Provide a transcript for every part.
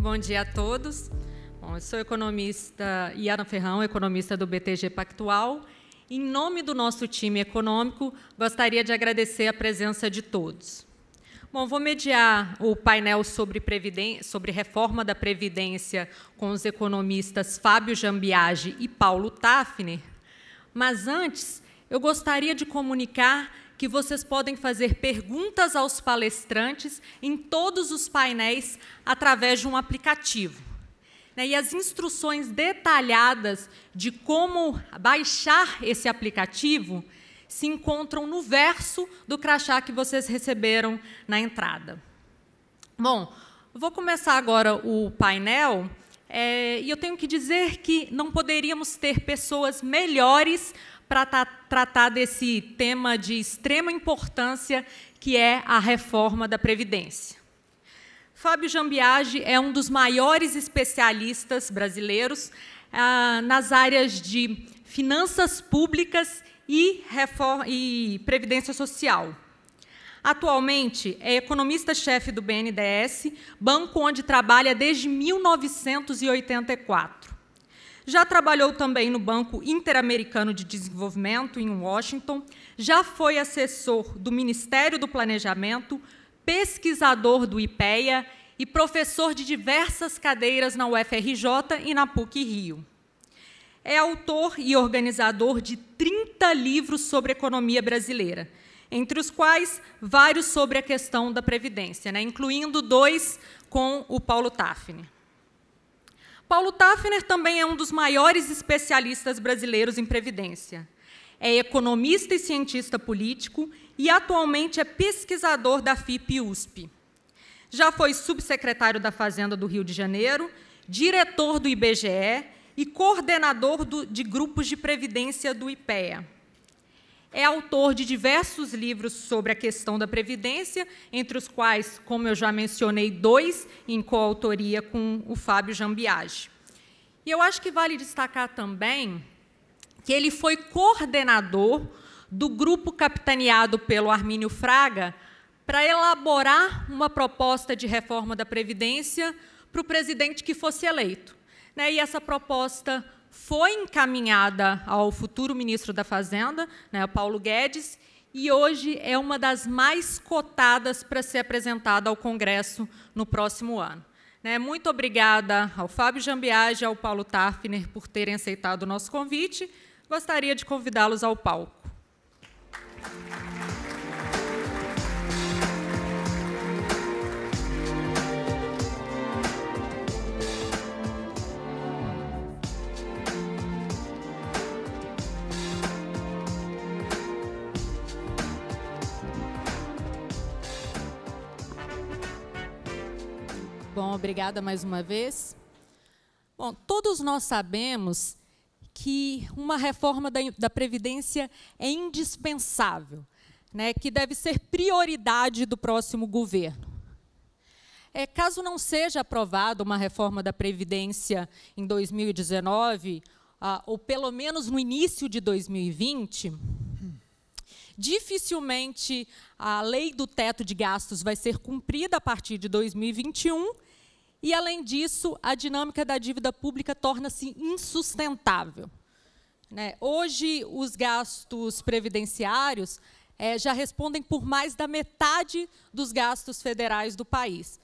bom dia a todos. Bom, eu sou economista Iana Ferrão, economista do BTG Pactual. Em nome do nosso time econômico, gostaria de agradecer a presença de todos. Bom, vou mediar o painel sobre reforma da Previdência com os economistas Fábio Jambiagi e Paulo Tafner, mas antes eu gostaria de comunicar que vocês podem fazer perguntas aos palestrantes em todos os painéis através de um aplicativo. E as instruções detalhadas de como baixar esse aplicativo se encontram no verso do crachá que vocês receberam na entrada. Bom, vou começar agora o painel, e eu tenho que dizer que não poderíamos ter pessoas melhores para tratar desse tema de extrema importância, que é a reforma da Previdência. Fábio Jambiagi é um dos maiores especialistas brasileiros nas áreas de finanças públicas e previdência social. Atualmente, é economista-chefe do BNDES, banco onde trabalha desde 1984. Já trabalhou também no Banco Interamericano de Desenvolvimento, em Washington, já foi assessor do Ministério do Planejamento, pesquisador do IPEA e professor de diversas cadeiras na UFRJ e na PUC-Rio. É autor e organizador de 30 livros sobre economia brasileira, entre os quais vários sobre a questão da Previdência, incluindo 2 com o Paulo Tafner. Paulo Tafner também é um dos maiores especialistas brasileiros em Previdência. É economista e cientista político e atualmente é pesquisador da FIP-USP. Já foi subsecretário da Fazenda do Rio de Janeiro, diretor do IBGE e coordenador de grupos de previdência do IPEA. É autor de diversos livros sobre a questão da Previdência, entre os quais, como eu já mencionei, 2 em coautoria com o Fábio Jambiagi. E eu acho que vale destacar também que ele foi coordenador do grupo capitaneado pelo Armínio Fraga para elaborar uma proposta de reforma da Previdência para o presidente que fosse eleito. E essa proposta foi encaminhada ao futuro ministro da Fazenda, Paulo Guedes, e hoje é uma das mais cotadas para ser apresentada ao Congresso no próximo ano. Muito obrigada ao Fábio Jambiagi e ao Paulo Tafner por terem aceitado o nosso convite. Gostaria de convidá-los ao palco. Bom, obrigada mais uma vez. Bom, todos nós sabemos que uma reforma da Previdência é indispensável, que deve ser prioridade do próximo governo. Caso não seja aprovada uma reforma da Previdência em 2019, ou pelo menos no início de 2020, dificilmente a lei do teto de gastos vai ser cumprida a partir de 2021, e, além disso, a dinâmica da dívida pública torna-se insustentável. Hoje, os gastos previdenciários já respondem por mais da metade dos gastos federais do país.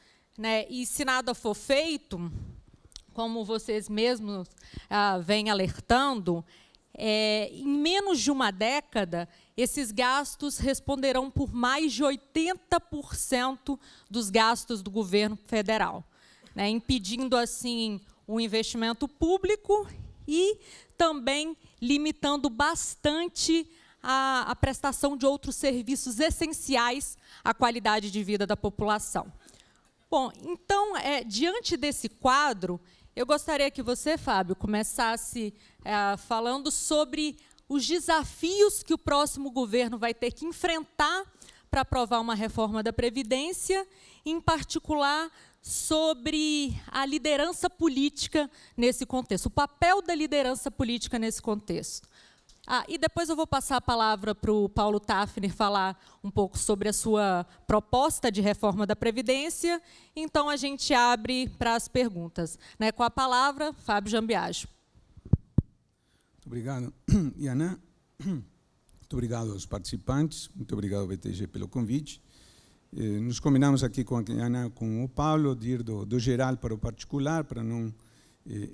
E, se nada for feito, como vocês mesmos vêm alertando, em menos de uma década, esses gastos responderão por mais de 80% dos gastos do governo federal, impedindo, assim, o investimento público e também limitando bastante a prestação de outros serviços essenciais à qualidade de vida da população. Bom, então, diante desse quadro, eu gostaria que você, Fábio, começasse falando sobre os desafios que o próximo governo vai ter que enfrentar para aprovar uma reforma da Previdência, em particular sobre a liderança política nesse contexto, o papel da liderança política nesse contexto. E depois eu vou passar a palavra para o Paulo Tafner falar um pouco sobre a sua proposta de reforma da Previdência. Então, a gente abre para as perguntas. Com a palavra, Fábio Jambiajo. Muito obrigado, Iana. Muito obrigado aos participantes. Muito obrigado ao BTG pelo convite. Nos combinamos aqui com a Iana, com o Paulo, de ir do geral para o particular, para não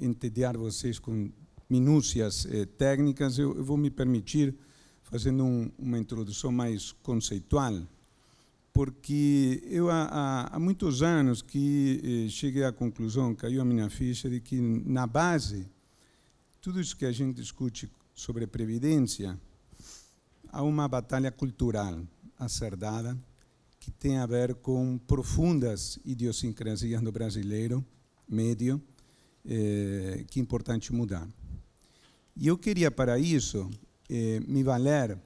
entediar vocês com minúcias técnicas. Eu vou me permitir, fazendo uma introdução mais conceitual, porque eu há muitos anos que cheguei à conclusão, caiu a minha ficha, de que na base, tudo isso que a gente discute sobre previdência, há uma batalha cultural acerdada que tem a ver com profundas idiosincrasias do brasileiro médio, que é importante mudar. E eu queria, para isso, me valer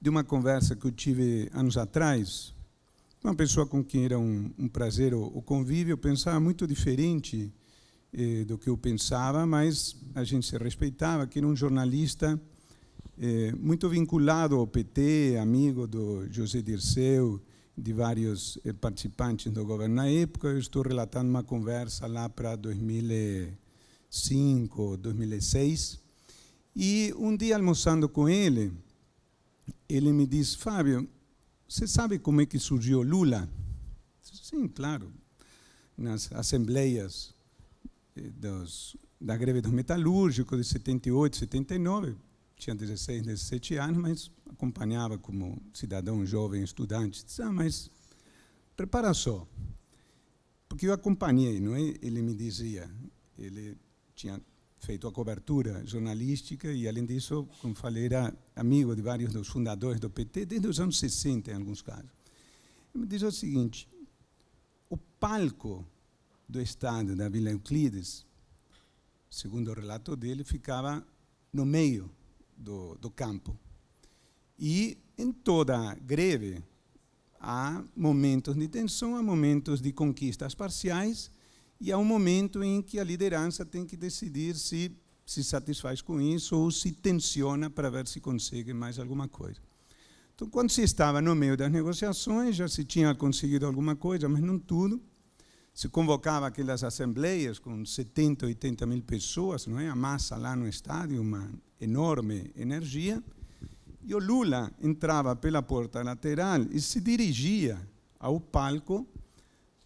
de uma conversa que eu tive anos atrás, uma pessoa com quem era um prazer o convívio. Eu pensava muito diferente do que eu pensava, mas a gente se respeitava, que era um jornalista muito vinculado ao PT, amigo do José Dirceu, de vários participantes do governo na época. Eu estou relatando uma conversa lá para 2005, 2006, e um dia, almoçando com ele me disse: Fábio, você sabe como é que surgiu Lula? Sim, claro, nas assembleias da greve dos metalúrgicos de 78, 79, tinha 16, 17 anos, mas acompanhava como cidadão jovem, estudante. Disse: mas prepara só, porque eu acompanhei, não é? Ele me dizia, ele tinha feito a cobertura jornalística e, além disso, como falei, era amigo de vários dos fundadores do PT, desde os anos 60, em alguns casos. Ele me dizia o seguinte: o palco do estádio da Vila Euclides, segundo o relato dele, ficava no meio do campo. E em toda greve há momentos de tensão, há momentos de conquistas parciais e há um momento em que a liderança tem que decidir se se satisfaz com isso ou se tensiona para ver se consegue mais alguma coisa. Então, quando se estava no meio das negociações, já se tinha conseguido alguma coisa, mas não tudo. Se convocava aquelas assembleias com 70, 80 mil pessoas, não é? A massa lá no estádio, uma enorme energia. E o Lula entrava pela porta lateral e se dirigia ao palco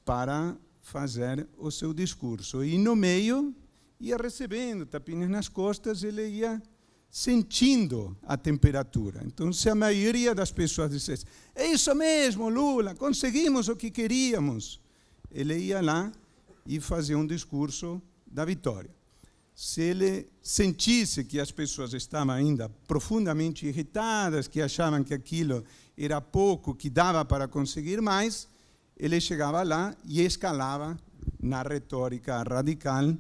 para fazer o seu discurso. E no meio ia recebendo tapinhas nas costas, ele ia sentindo a temperatura. Então, se a maioria das pessoas dissesse: é isso mesmo, Lula, conseguimos o que queríamos, ele ia lá e fazia um discurso da vitória. Se ele sentisse que as pessoas estavam ainda profundamente irritadas, que achavam que aquilo era pouco, que dava para conseguir mais, ele chegava lá e escalava na retórica radical,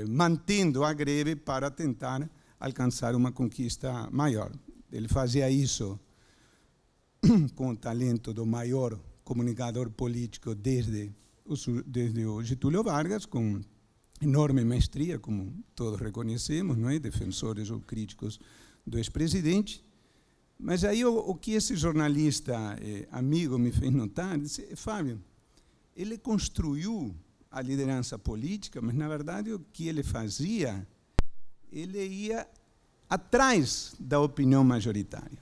mantendo a greve para tentar alcançar uma conquista maior. Ele fazia isso com o talento do maior comunicador político desde o Getúlio Vargas, com enorme mestria, como todos reconhecemos, não é? Defensores ou críticos do ex-presidente. Mas aí o que esse jornalista amigo me fez notar, disse: Fábio, ele construiu a liderança política, mas, na verdade, o que ele fazia, ele ia atrás da opinião majoritária.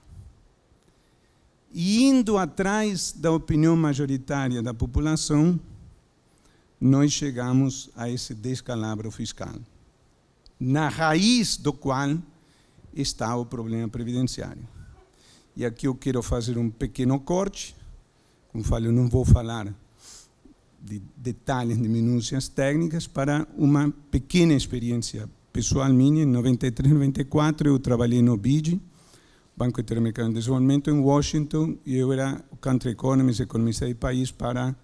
E indo atrás da opinião majoritária da população, nós chegamos a esse descalabro fiscal, na raiz do qual está o problema previdenciário. E aqui eu quero fazer um pequeno corte. Como falei, eu não vou falar de detalhes, de minúcias técnicas, para uma pequena experiência pessoal minha. Em 93, 94, eu trabalhei no BID, Banco Interamericano de Desenvolvimento, em Washington, e eu era o country economist, economista de país para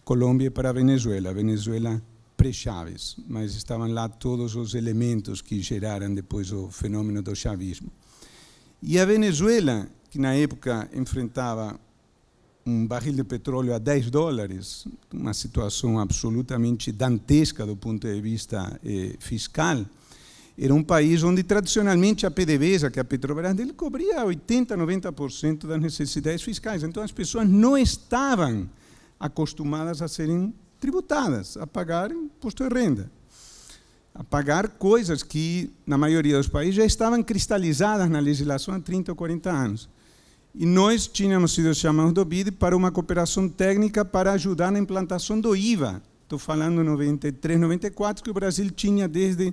Colômbia e para a Venezuela. Venezuela pré-Chávez, mas estavam lá todos os elementos que geraram depois o fenômeno do chavismo. E a Venezuela, que na época enfrentava um barril de petróleo a $10, uma situação absolutamente dantesca do ponto de vista fiscal, Era um país onde, tradicionalmente, a PDVSA, que é a Petrobras, ele cobria 80%, 90% das necessidades fiscais. Então, as pessoas não estavam acostumadas a serem tributadas, a pagar imposto de renda, a pagar coisas que, na maioria dos países, já estavam cristalizadas na legislação há 30 ou 40 anos. E nós tínhamos sido chamados do BID para uma cooperação técnica para ajudar na implantação do IVA. Estou falando em 93, 94, que o Brasil tinha desde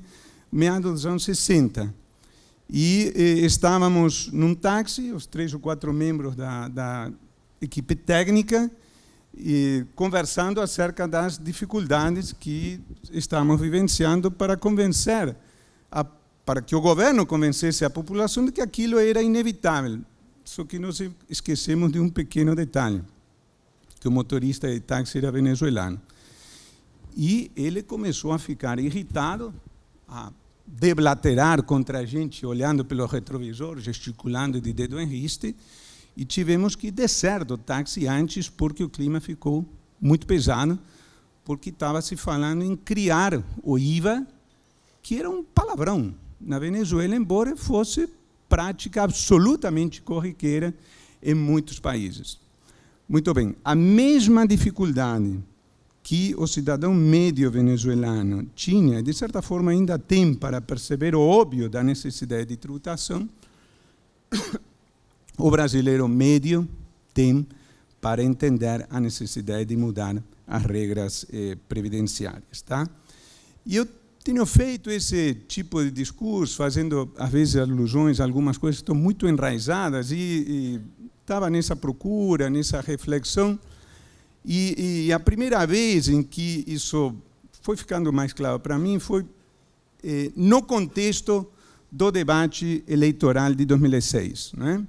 meados dos anos 60. E estávamos num táxi, os 3 ou 4 membros da equipe técnica, e conversando acerca das dificuldades que estamos vivenciando para convencer, para que o governo convencesse a população de que aquilo era inevitável. Só que nós esquecemos de um pequeno detalhe, que o motorista de táxi era venezuelano. E ele começou a ficar irritado, a deblaterar contra a gente, olhando pelo retrovisor, gesticulando de dedo em riste, e tivemos que descer do táxi antes, porque o clima ficou muito pesado, porque estava se falando em criar o IVA, que era um palavrão na Venezuela, embora fosse prática absolutamente corriqueira em muitos países. Muito bem, a mesma dificuldade que o cidadão médio venezuelano tinha, de certa forma ainda tem, para perceber o óbvio da necessidade de tributação, o brasileiro médio tem para entender a necessidade de mudar as regras previdenciárias. Tá? E eu tenho feito esse tipo de discurso, fazendo, às vezes, alusões a algumas coisas que estão muito enraizadas, e estava nessa procura, nessa reflexão, e a primeira vez em que isso foi ficando mais claro para mim foi no contexto do debate eleitoral de 2006, né?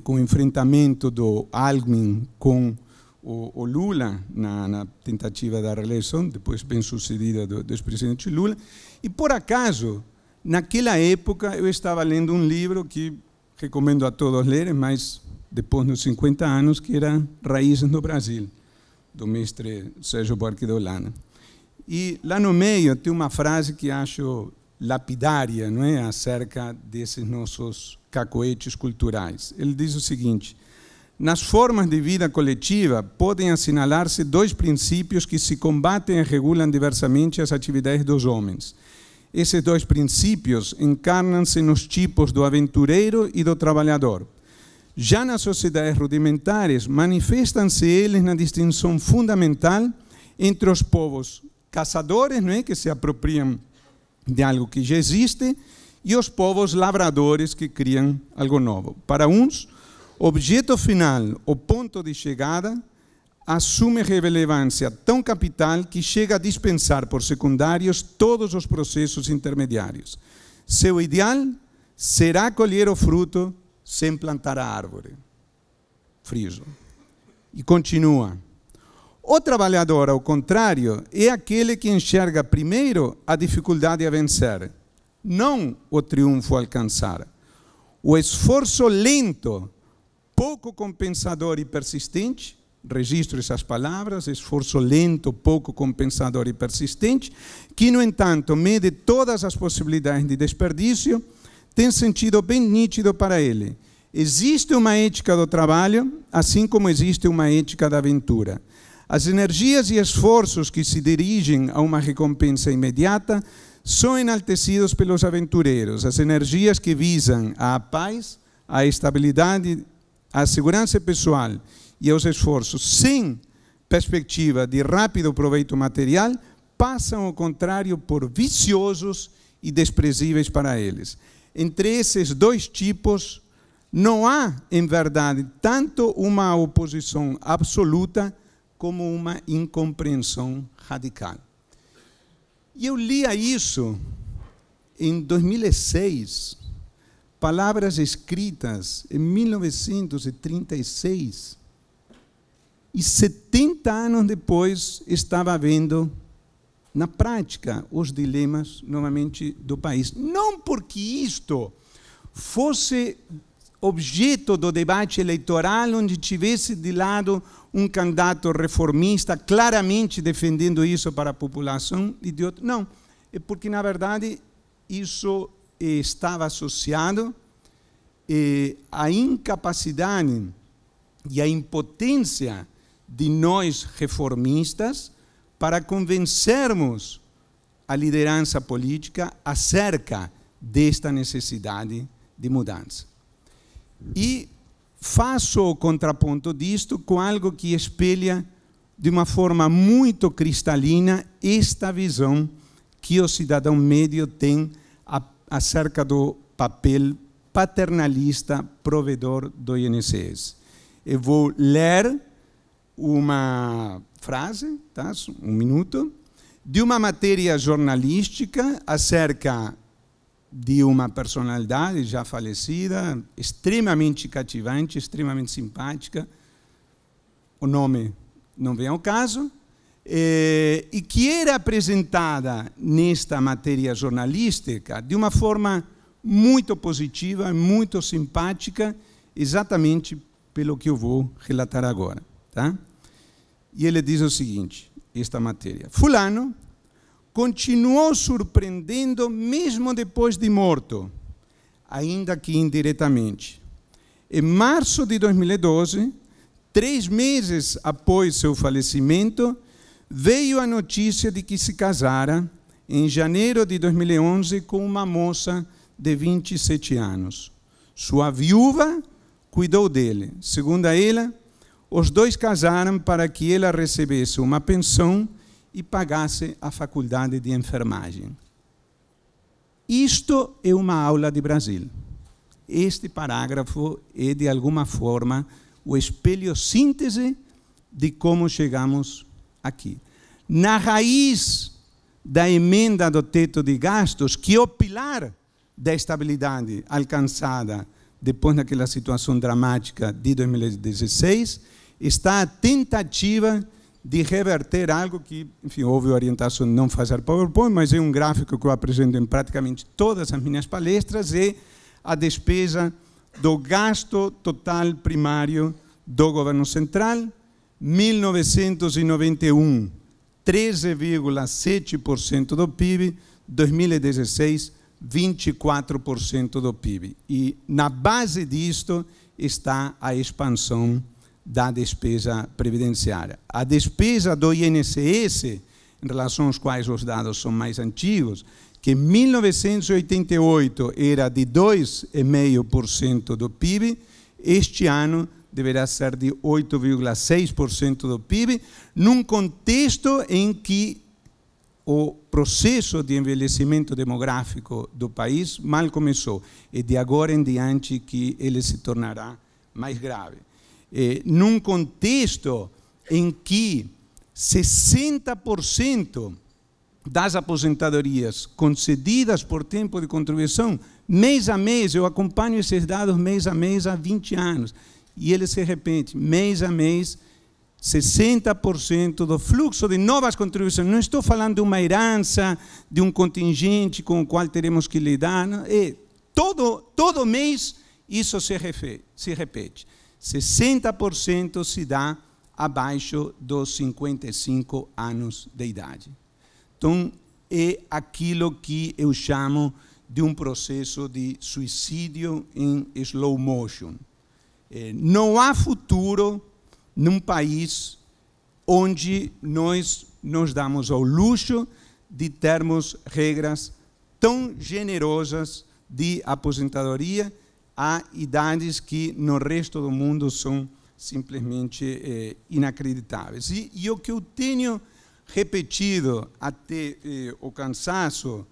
Com o enfrentamento do Alckmin com o Lula na tentativa da reeleição, depois bem sucedida do ex-presidente Lula. E, por acaso, naquela época, eu estava lendo um livro que recomendo a todos lerem, mas depois dos 50 anos, que era Raízes no Brasil, do mestre Sérgio Buarque de Holanda. E lá no meio tem uma frase que acho lapidária, não é? Acerca desses nossos cacoetes culturais. Ele diz o seguinte: nas formas de vida coletiva podem assinalar-se 2 princípios que se combatem e regulam diversamente as atividades dos homens. Esses 2 princípios encarnam-se nos tipos do aventureiro e do trabalhador. Já nas sociedades rudimentares, manifestam-se eles na distinção fundamental entre os povos caçadores, não é? Que se apropriam de algo que já existe, e os povos lavradores que criam algo novo. Para uns, o objeto final, o ponto de chegada, assume relevância tão capital que chega a dispensar por secundários todos os processos intermediários. Seu ideal será colher o fruto sem plantar a árvore. Friso. E continua. O trabalhador, ao contrário, é aquele que enxerga primeiro a dificuldade a vencer, não o triunfo a alcançar. O esforço lento, pouco compensador e persistente, registro essas palavras, esforço lento, pouco compensador e persistente, que, no entanto, mede todas as possibilidades de desperdício, tem sentido bem nítido para ele. Existe uma ética do trabalho, assim como existe uma ética da aventura. As energias e esforços que se dirigem a uma recompensa imediata são enaltecidos pelos aventureiros. As energias que visam a paz, a estabilidade, a segurança pessoal e os esforços sem perspectiva de rápido proveito material passam, ao contrário, por viciosos e desprezíveis para eles. Entre esses 2 tipos, não há, em verdade, tanto uma oposição absoluta como uma incompreensão radical. E eu lia isso em 2006, palavras escritas em 1936, e 70 anos depois estava vendo na prática os dilemas, novamente, do país. Não porque isto fosse objeto do debate eleitoral, onde tivesse de lado um candidato reformista, claramente defendendo isso para a população, e de outro. Não, é porque, na verdade, isso estava associado à incapacidade e à impotência de nós reformistas para convencermos a liderança política acerca desta necessidade de mudança. E faço o contraponto disto com algo que espelha de uma forma muito cristalina esta visão que o cidadão médio tem acerca do papel paternalista provedor do INSS. Eu vou ler uma frase, tá? Um minuto, de uma matéria jornalística acerca de uma personalidade já falecida, extremamente cativante, extremamente simpática, o nome não vem ao caso, e que era apresentada nesta matéria jornalística de uma forma muito positiva, muito simpática, exatamente pelo que eu vou relatar agora. Tá? E ele diz o seguinte, esta matéria: fulano continuou surpreendendo mesmo depois de morto, ainda que indiretamente. Em março de 2012, 3 meses após seu falecimento, veio a notícia de que se casara em janeiro de 2011 com uma moça de 27 anos. Sua viúva cuidou dele. Segundo ela, os dois casaram para que ela recebesse uma pensão e pagasse a faculdade de enfermagem. Isto é uma aula de Brasil. Este parágrafo é, de alguma forma, o espelho síntese de como chegamos aqui. Na raiz da emenda do teto de gastos, que é o pilar da estabilidade alcançada depois daquela situação dramática de 2016, está a tentativa de reverter algo que, enfim, houve orientação de não fazer PowerPoint, mas é um gráfico que eu apresento em praticamente todas as minhas palestras, é a despesa do gasto total primário do governo central, 1991, 13,7% do PIB, 2016, 24% do PIB. E na base disto está a expansão da despesa previdenciária. A despesa do INSS, em relação aos quais os dados são mais antigos, que em 1988 era de 2,5% do PIB, este ano deverá ser de 8,6% do PIB, num contexto em que o processo de envelhecimento demográfico do país mal começou. É de agora em diante que ele se tornará mais grave. Num contexto em que 60% das aposentadorias concedidas por tempo de contribuição, mês a mês, eu acompanho esses dados mês a mês há 20 anos, e ele se repete, mês a mês, 60% do fluxo de novas contribuições. Não estou falando de uma herança, de um contingente com o qual teremos que lidar. Não. Todo mês isso se repete. 60% se dá abaixo dos 55 anos de idade. Então, é aquilo que eu chamo de um processo de suicídio em slow motion. Não há futuro num país onde nós nos damos ao luxo de termos regras tão generosas de aposentadoria a idades que no resto do mundo são simplesmente inacreditáveis. E o que eu tenho repetido até o cansaço,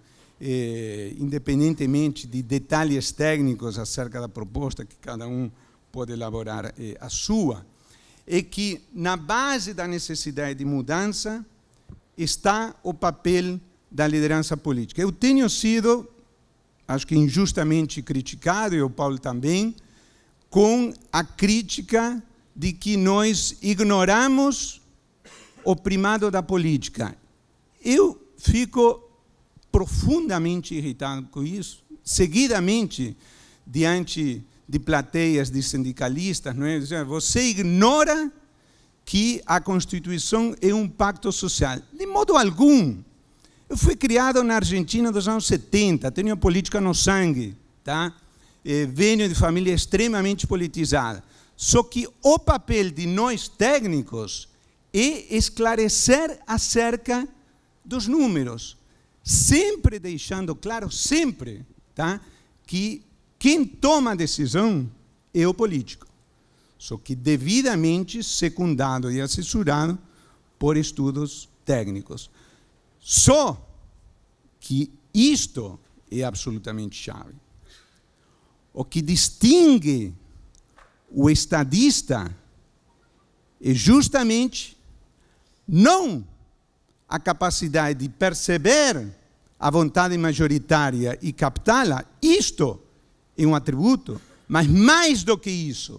independentemente de detalhes técnicos acerca da proposta, que cada um pode elaborar a sua, é que na base da necessidade de mudança está o papel da liderança política. Eu tenho sido, acho que injustamente criticado, e o Paulo também, com a crítica de que nós ignoramos o primado da política. Eu fico profundamente irritado com isso, seguidamente, diante de plateias de sindicalistas, não é? Você ignora que a Constituição é um pacto social. De modo algum. Eu fui criado na Argentina dos anos 70, tenho política no sangue, tá? Venho de família extremamente politizada. Só que o papel de nós técnicos é esclarecer acerca dos números, sempre deixando claro, sempre, tá? Que quem toma a decisão é o político, só que devidamente secundado e assessorado por estudos técnicos. Só que isto é absolutamente chave. O que distingue o estadista é justamente não a capacidade de perceber a vontade majoritária e captá-la. Isto é um atributo, mas mais do que isso,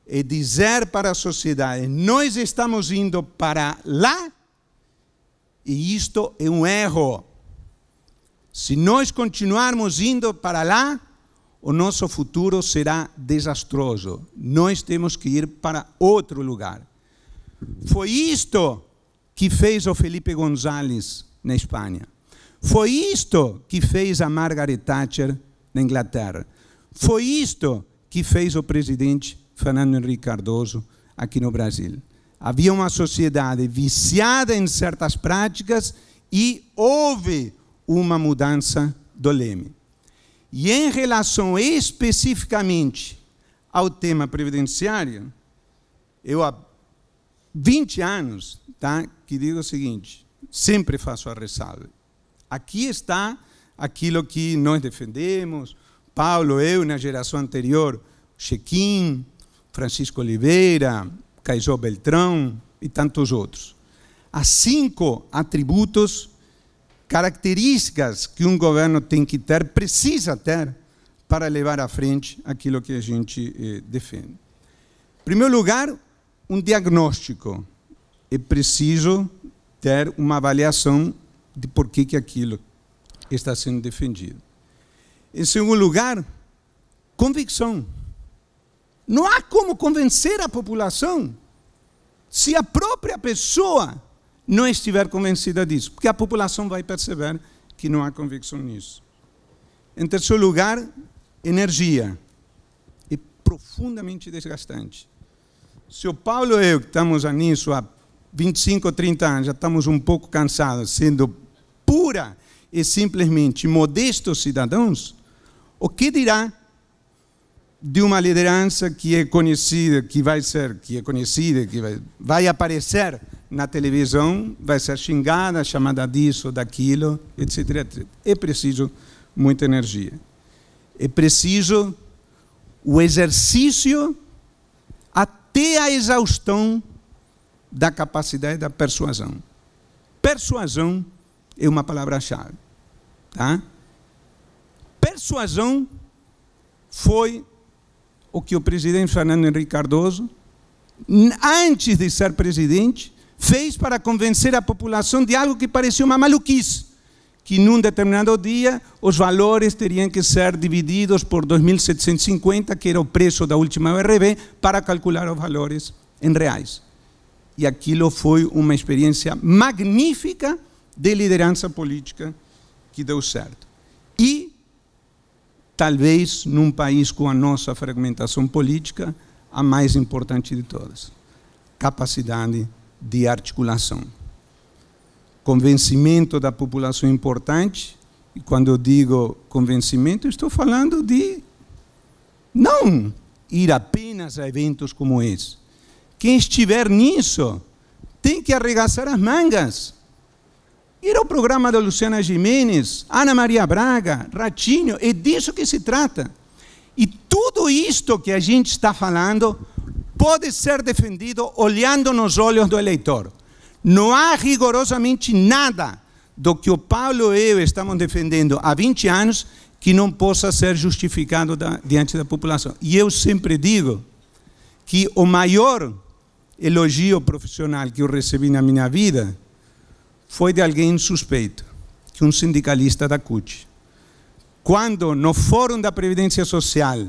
é dizer para a sociedade: nós estamos indo para lá e isto é um erro. Se nós continuarmos indo para lá, o nosso futuro será desastroso. Nós temos que ir para outro lugar. Foi isto que fez o Felipe González na Espanha. Foi isto que fez a Margaret Thatcher na Inglaterra. Foi isto que fez o presidente Fernando Henrique Cardoso aqui no Brasil. Havia uma sociedade viciada em certas práticas e houve uma mudança do leme. E em relação especificamente ao tema previdenciário, eu há 20 anos, tá, que digo o seguinte, sempre faço a ressalva. Aqui está aquilo que nós defendemos, Paulo, eu, na geração anterior, Chequim, Francisco Oliveira, Caizó Beltrão e tantos outros. Há 5 atributos, características que um governo tem que ter, precisa ter, para levar à frente aquilo que a gente defende. Em primeiro lugar, um diagnóstico. É preciso ter uma avaliação de por que aquilo está sendo defendido. Em segundo lugar, convicção. Não há como convencer a população se a própria pessoa não estiver convencida disso, porque a população vai perceber que não há convicção nisso. Em terceiro lugar, energia. É profundamente desgastante. Se o Paulo e eu, que estamos nisso há 25 ou 30 anos, já estamos um pouco cansados, sendo pura e simplesmente modestos cidadãos, o que dirá de uma liderança que é conhecida, que vai aparecer na televisão, vai ser xingada, chamada disso, daquilo, etc, etc. É preciso muita energia. É preciso o exercício até a exaustão da capacidade da persuasão. Persuasão é uma palavra-chave. Tá? Persuasão foi o que o presidente Fernando Henrique Cardoso, antes de ser presidente, fez para convencer a população de algo que parecia uma maluquice, que num determinado dia os valores teriam que ser divididos por 2.750, que era o preço da última URB, para calcular os valores em reais. E aquilo foi uma experiência magnífica de liderança política que deu certo. E, talvez, num país com a nossa fragmentação política, a mais importante de todas: capacidade de articulação. Convencimento da população importante, e quando eu digo convencimento, estou falando de não ir apenas a eventos como esse. Quem estiver nisso tem que arregaçar as mangas. Ir ao programa da Luciana Gimenez, Ana Maria Braga, Ratinho, é disso que se trata. E tudo isto que a gente está falando pode ser defendido olhando nos olhos do eleitor. Não há rigorosamente nada do que o Paulo e eu estamos defendendo há 20 anos que não possa ser justificado diante da população. E eu sempre digo que o maior elogio profissional que eu recebi na minha vida foi de alguém suspeito, que um sindicalista da CUT. Quando no Fórum da Previdência Social,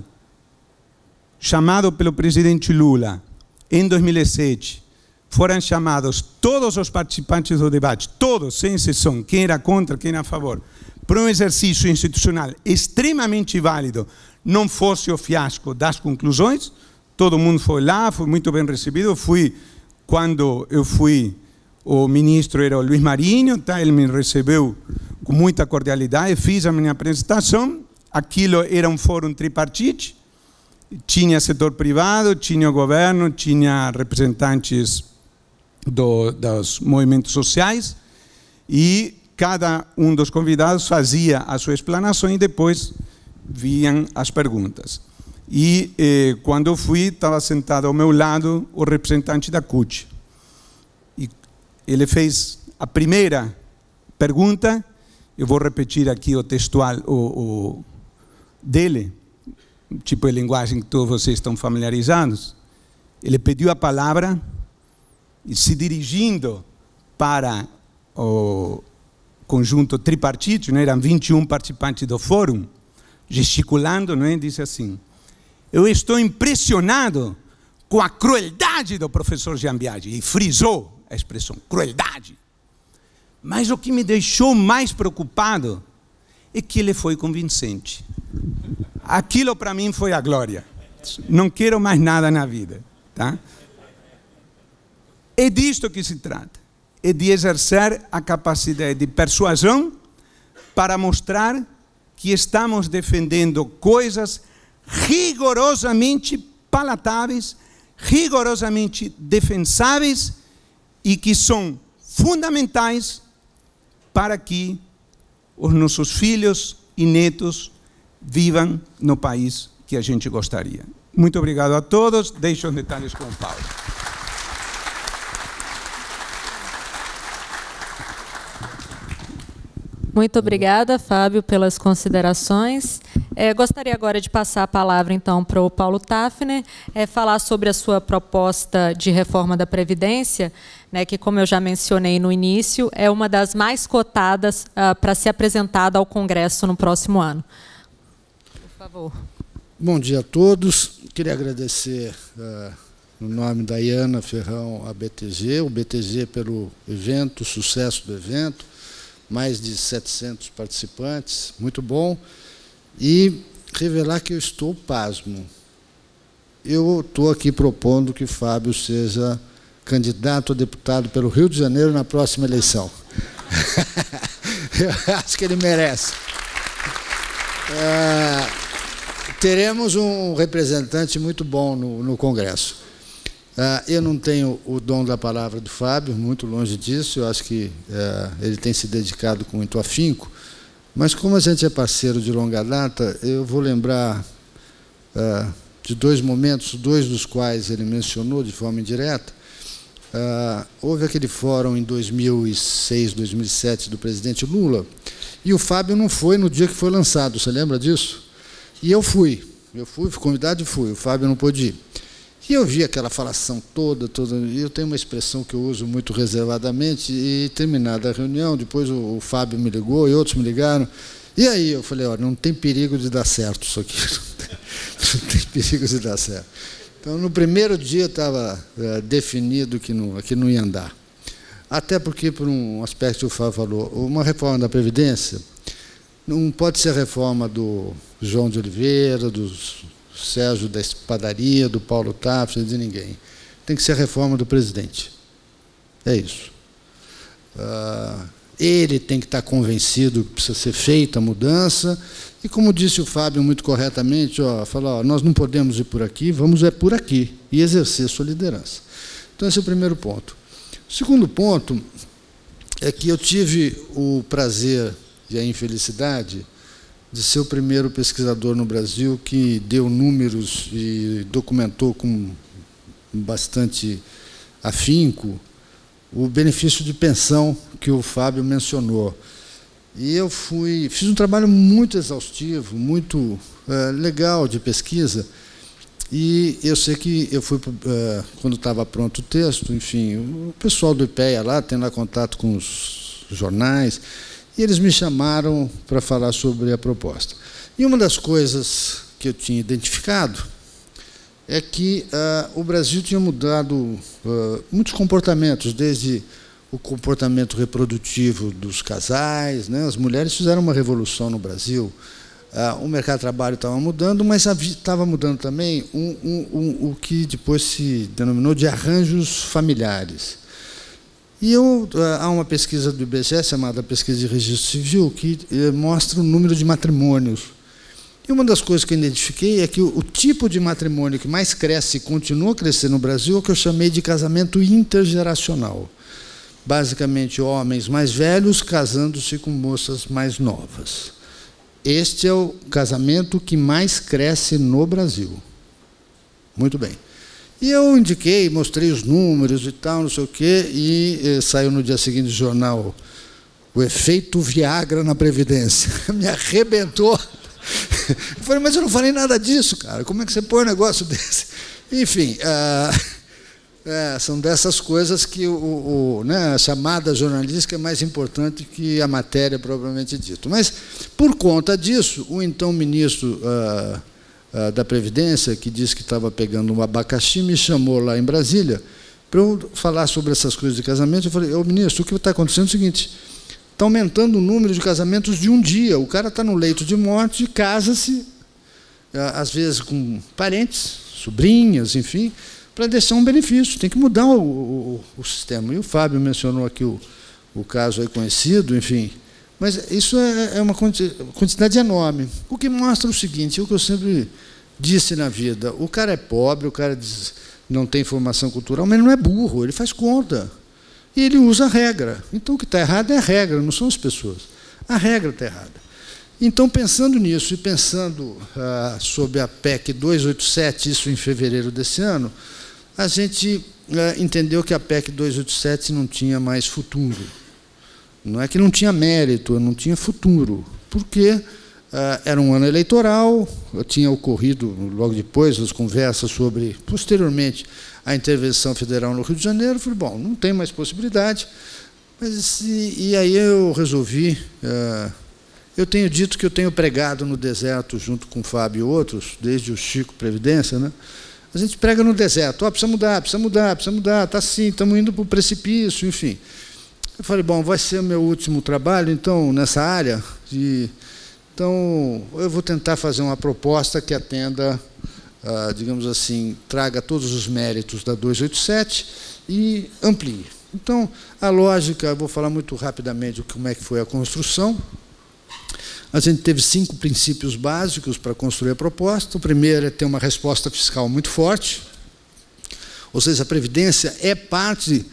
chamado pelo presidente Lula, em 2007, foram chamados todos os participantes do debate, todos, sem exceção, quem era contra, quem era a favor, para um exercício institucional extremamente válido, não fosse o fiasco das conclusões. Todo mundo foi lá, foi muito bem recebido. Quando eu fui, o ministro era o Luiz Marinho, tá? Ele me recebeu com muita cordialidade, fiz a minha apresentação. Aquilo era um fórum tripartite, tinha setor privado, tinha o governo, tinha representantes dos movimentos sociais, e cada um dos convidados fazia a sua explanação e depois vinham as perguntas. E quando eu fui, estava sentado ao meu lado o representante da CUT. E ele fez a primeira pergunta, eu vou repetir aqui o textual dele, tipo de linguagem que todos vocês estão familiarizados. Ele pediu a palavra e, se dirigindo para o conjunto tripartite, né, eram 21 participantes do fórum, gesticulando, né, disse assim: eu estou impressionado com a crueldade do professor Jean Biagi. E frisou a expressão, crueldade. Mas o que me deixou mais preocupado é que ele foi convincente. Aquilo para mim foi a glória. Não quero mais nada na vida. Tá? É disto que se trata. É de exercer a capacidade de persuasão para mostrar que estamos defendendo coisas rigorosamente palatáveis, rigorosamente defensáveis e que são fundamentais para que os nossos filhos e netos vivam no país que a gente gostaria. Muito obrigado a todos. Deixo os detalhes com o Paulo. Muito obrigada, Fábio, pelas considerações. Gostaria agora de passar a palavra, então, para o Paulo Tafner, falar sobre a sua proposta de reforma da Previdência, né, que, como eu já mencionei no início, é uma das mais cotadas para ser apresentada ao Congresso no próximo ano. Por favor. Bom dia a todos. Queria agradecer, no nome da Iana Ferrão, a BTG, o BTG pelo evento, o sucesso do evento, mais de 700 participantes, muito bom, e revelar que eu estou pasmo. Eu estou aqui propondo que Fábio seja candidato a deputado pelo Rio de Janeiro na próxima eleição. Eu acho que ele merece. Teremos um representante muito bom no Congresso. Eu não tenho o dom da palavra do Fábio, muito longe disso. Eu acho que ele tem se dedicado com muito afinco. Mas, como a gente é parceiro de longa data, eu vou lembrar de dois momentos, dois dos quais ele mencionou de forma indireta. Houve aquele fórum em 2006, 2007, do presidente Lula, e o Fábio não foi no dia que foi lançado. Você lembra disso? E eu fui, fui convidado e fui. O Fábio não pôde ir. E eu vi aquela falação toda, e eu tenho uma expressão que eu uso muito reservadamente, e terminada a reunião, depois o Fábio me ligou e outros me ligaram, e aí eu falei, olha, não tem perigo de dar certo isso aqui, não tem perigo de dar certo. Então, no primeiro dia estava definido que não ia andar. Até porque, por um aspecto que o Fábio falou, uma reforma da Previdência não pode ser a reforma do João de Oliveira, do Sérgio da Espadaria, do Paulo Tafner, de ninguém. Tem que ser a reforma do presidente. É isso. Ele tem que estar convencido que precisa ser feita a mudança. E, como disse o Fábio muito corretamente, falou, nós não podemos ir por aqui, vamos por aqui, e exercer sua liderança. Então, esse é o primeiro ponto. O segundo ponto é que eu tive o prazer e a infelicidade de ser o primeiro pesquisador no Brasil que deu números e documentou com bastante afinco o benefício de pensão que o Fábio mencionou. E eu fiz um trabalho muito exaustivo, muito legal de pesquisa, e eu sei que eu fui, quando estava pronto o texto, enfim, o pessoal do IPEA lá tem lá contato com os jornais, e eles me chamaram para falar sobre a proposta. E uma das coisas que eu tinha identificado é que o Brasil tinha mudado muitos comportamentos, desde o comportamento reprodutivo dos casais, né? As mulheres fizeram uma revolução no Brasil, o mercado de trabalho estava mudando, mas estava mudando também o que depois se denominou de arranjos familiares. E há uma pesquisa do IBGE, chamada Pesquisa de Registro Civil, que mostra o número de matrimônios. E uma das coisas que eu identifiquei é que o tipo de matrimônio que mais cresce e continua a crescer no Brasil é o que eu chamei de casamento intergeracional. Basicamente, homens mais velhos casando-se com moças mais novas. Este é o casamento que mais cresce no Brasil. Muito bem. E eu indiquei, mostrei os números e tal, não sei o quê, e saiu no dia seguinte do jornal o efeito Viagra na Previdência. Me arrebentou. Eu falei, mas eu não falei nada disso, cara. Como é que você põe um negócio desse? Enfim, são dessas coisas que né, a chamada jornalística é mais importante que a matéria propriamente dita. Mas, por conta disso, o então ministro da Previdência, que disse que estava pegando um abacaxi, me chamou lá em Brasília para eu falar sobre essas coisas de casamento. Eu falei, ministro, o que está acontecendo é o seguinte: está aumentando o número de casamentos de um dia. O cara está no leito de morte, casa-se, às vezes com parentes, sobrinhas, enfim, para deixar um benefício. Tem que mudar o sistema. E o Fábio mencionou aqui o caso aí conhecido, enfim. Mas isso é uma quantidade enorme. O que mostra o seguinte, o que eu sempre disse na vida: o cara é pobre, o cara não tem formação cultural, mas ele não é burro, ele faz conta. E ele usa a regra. Então, o que está errado é a regra, não são as pessoas. A regra está errada. Então, pensando nisso e pensando sobre a PEC 287, isso em fevereiro desse ano, a gente entendeu que a PEC 287 não tinha mais futuro. Não é que não tinha mérito, não tinha futuro, porque era um ano eleitoral, tinha ocorrido, logo depois, as conversas sobre, posteriormente, a intervenção federal no Rio de Janeiro. Eu falei, bom, não tem mais possibilidade. E aí eu resolvi... eu tenho dito que eu tenho pregado no deserto, junto com o Fábio e outros, desde o Chico Previdência, né? A gente prega no deserto, precisa mudar, precisa mudar, precisa mudar, está assim, estamos indo para o precipício, enfim. Eu falei, bom, vai ser o meu último trabalho, então, nessa área, então, eu vou tentar fazer uma proposta que atenda, digamos assim, traga todos os méritos da 287 e amplie. Então, a lógica, eu vou falar muito rapidamente como é que foi a construção. A gente teve 5 princípios básicos para construir a proposta. O primeiro é ter uma resposta fiscal muito forte, ou seja, a Previdência é parte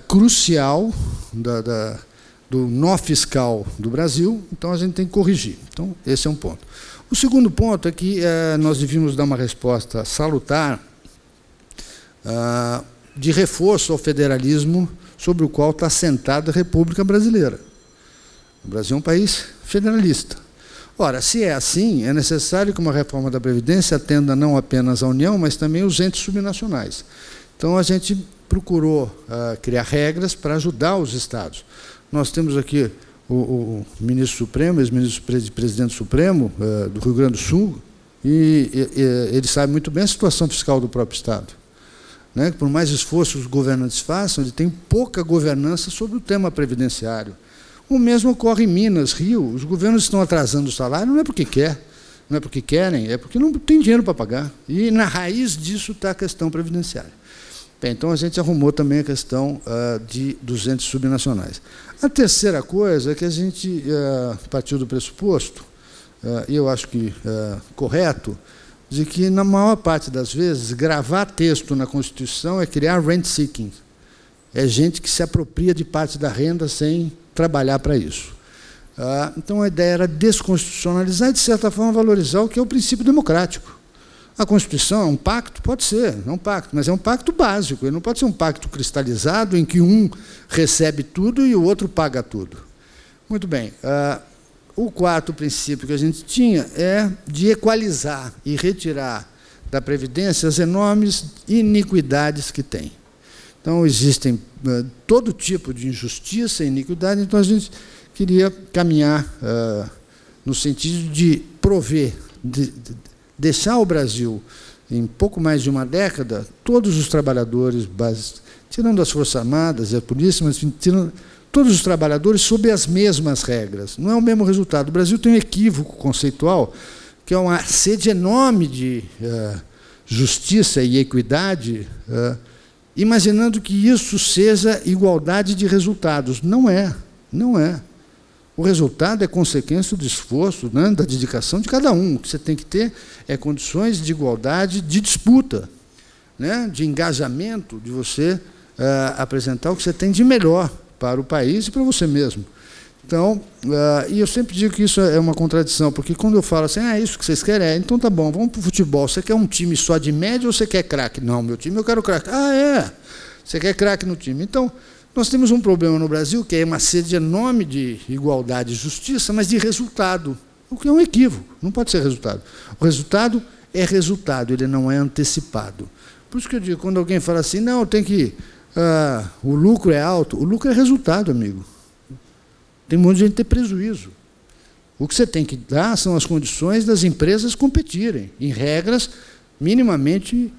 crucial do nó fiscal do Brasil, então a gente tem que corrigir. Então, esse é um ponto. O segundo ponto é que nós devíamos dar uma resposta salutar de reforço ao federalismo sobre o qual está assentada a República Brasileira. O Brasil é um país federalista. Ora, se é assim, é necessário que uma reforma da Previdência atenda não apenas à União, mas também os entes subnacionais. Então, a gente procurou criar regras para ajudar os estados. Nós temos aqui o ministro Supremo, ex-ministro presidente Supremo do Rio Grande do Sul, e ele sabe muito bem a situação fiscal do próprio estado. Né? Por mais esforço os governantes façam, ele tem pouca governança sobre o tema previdenciário. O mesmo ocorre em Minas, Rio. Os governos estão atrasando o salário, não é porque quer, não é porque querem, é porque não tem dinheiro para pagar. E, na raiz disso, está a questão previdenciária. Bem, então, a gente arrumou também a questão dos entes subnacionais. A terceira coisa é que a gente partiu do pressuposto, e eu acho que correto, de que, na maior parte das vezes, gravar texto na Constituição é criar rent-seeking. É gente que se apropria de parte da renda sem trabalhar para isso. Então, a ideia era desconstitucionalizar e, de certa forma, valorizar o que é o princípio democrático. A Constituição é um pacto? Pode ser, é um pacto, mas é um pacto básico. Ele não pode ser um pacto cristalizado em que um recebe tudo e o outro paga tudo. Muito bem. O quarto princípio que a gente tinha é de equalizar e retirar da Previdência as enormes iniquidades que tem. Então, existem todo tipo de injustiça e iniquidade, então a gente queria caminhar no sentido de prover, deixar o Brasil em pouco mais de uma década, todos os trabalhadores, tirando as Forças Armadas e a polícia, mas tirando todos os trabalhadores sob as mesmas regras. Não é o mesmo resultado. O Brasil tem um equívoco conceitual, que é uma sede enorme de justiça e equidade, imaginando que isso seja igualdade de resultados. Não é, não é. O resultado é consequência do esforço, né, da dedicação de cada um. O que você tem que ter é condições de igualdade, de disputa, né, de engajamento, de você apresentar o que você tem de melhor para o país e para você mesmo. Então, e eu sempre digo que isso é uma contradição, porque quando eu falo assim, é isso que vocês querem, então tá bom, vamos para o futebol. Você quer um time só de média ou você quer craque? Não, meu time eu quero craque. Ah, é? Você quer craque no time. Então, nós temos um problema no Brasil, que é uma sede enorme de igualdade e justiça, mas de resultado, o que é um equívoco, não pode ser resultado. O resultado é resultado, ele não é antecipado. Por isso que eu digo, quando alguém fala assim, não, tem que... o lucro é alto. O lucro é resultado, amigo. Tem um monte de gente que tem prejuízo. O que você tem que dar são as condições das empresas competirem, em regras minimamente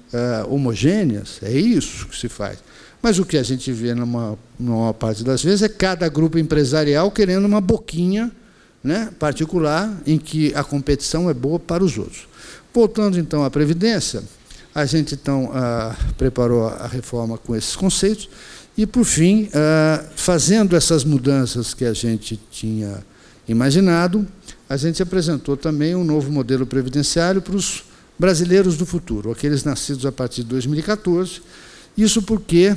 homogêneas. É isso que se faz. Mas o que a gente vê, numa maior parte das vezes, é cada grupo empresarial querendo uma boquinha, né, particular, em que a competição é boa para os outros. Voltando, então, à Previdência, a gente, então, preparou a reforma com esses conceitos e, por fim, fazendo essas mudanças que a gente tinha imaginado, a gente apresentou também um novo modelo previdenciário para os brasileiros do futuro, aqueles nascidos a partir de 2014. Isso porque,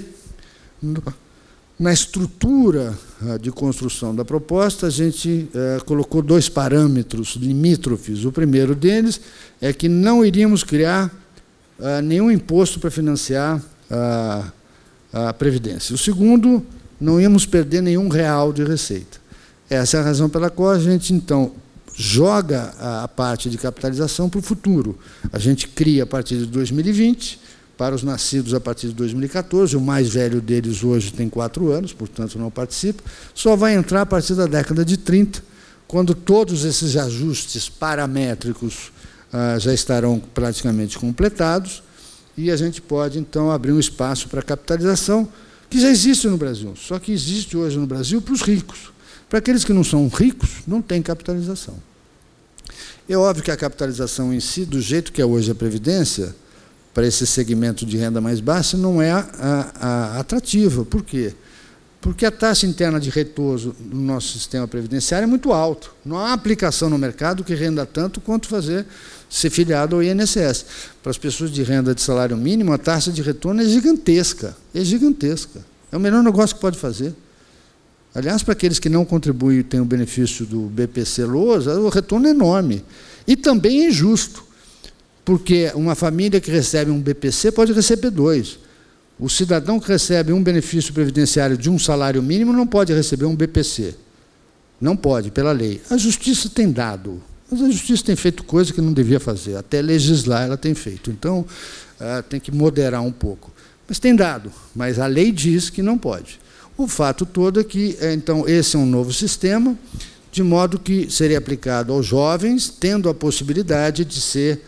na estrutura de construção da proposta, a gente colocou 2 parâmetros limítrofes. O primeiro deles é que não iríamos criar nenhum imposto para financiar a Previdência. O segundo, não íamos perder nenhum real de receita. Essa é a razão pela qual a gente, então, joga a parte de capitalização para o futuro. A gente cria a partir de 2020, para os nascidos a partir de 2014, o mais velho deles hoje tem 4 anos, portanto não participa, só vai entrar a partir da década de 30, quando todos esses ajustes paramétricos já estarão praticamente completados, e a gente pode, então, abrir um espaço para capitalização, que já existe no Brasil, só que existe hoje no Brasil para os ricos. Para aqueles que não são ricos, não tem capitalização. É óbvio que a capitalização em si, do jeito que é hoje a Previdência, para esse segmento de renda mais baixa, não é atrativa. Por quê? Porque a taxa interna de retorno do nosso sistema previdenciário é muito alta. Não há aplicação no mercado que renda tanto quanto ser filiado ao INSS. Para as pessoas de renda de salário mínimo, a taxa de retorno é gigantesca. É gigantesca. É o melhor negócio que pode fazer. Aliás, para aqueles que não contribuem e têm o benefício do BPC-Loas, o retorno é enorme. E também é injusto, porque uma família que recebe um BPC pode receber 2. O cidadão que recebe um benefício previdenciário de um salário mínimo não pode receber um BPC. Não pode, pela lei. A Justiça tem dado, mas a Justiça tem feito coisa que não devia fazer. Até legislar ela tem feito. Então, tem que moderar um pouco. Mas tem dado, mas a lei diz que não pode. O fato todo é que, então, esse é um novo sistema, de modo que seria aplicado aos jovens, tendo a possibilidade de ser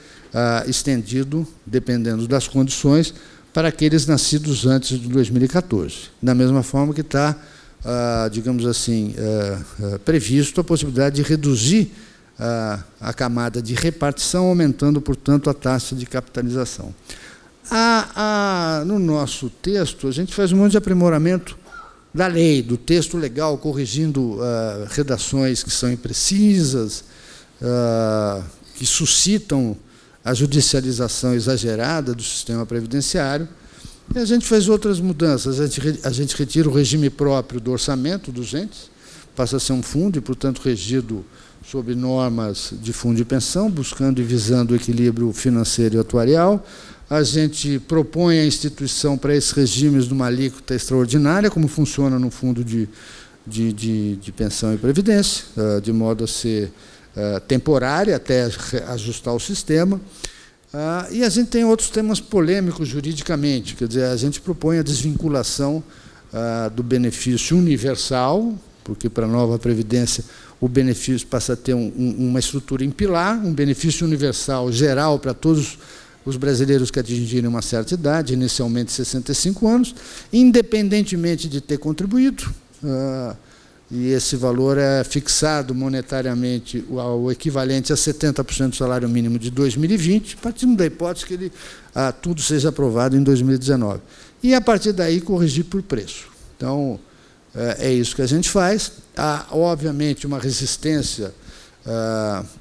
estendido, dependendo das condições, para aqueles nascidos antes de 2014. Da mesma forma que está, digamos assim, previsto a possibilidade de reduzir a camada de repartição, aumentando, portanto, a taxa de capitalização. No nosso texto, a gente faz um monte de aprimoramento da lei, do texto legal, corrigindo redações que são imprecisas, que suscitam a judicialização exagerada do sistema previdenciário, e a gente faz outras mudanças. A gente retira o regime próprio do orçamento dos entes, passa a ser um fundo e, portanto, regido sob normas de fundo de pensão, buscando e visando o equilíbrio financeiro e atuarial. A gente propõe a instituição para esses regimes de uma alíquota extraordinária, como funciona no fundo de pensão e previdência, de modo a ser temporária, até ajustar o sistema. E a gente tem outros temas polêmicos juridicamente, quer dizer, a gente propõe a desvinculação do benefício universal, porque para a nova Previdência o benefício passa a ter uma estrutura em pilar, um benefício universal geral para todos os brasileiros que atingirem uma certa idade, inicialmente 65 anos, independentemente de ter contribuído, e esse valor é fixado monetariamente ao equivalente a 70% do salário mínimo de 2020, partindo da hipótese que tudo seja aprovado em 2019. E, a partir daí, corrigir por preço. Então, é isso que a gente faz. Há, obviamente, uma resistência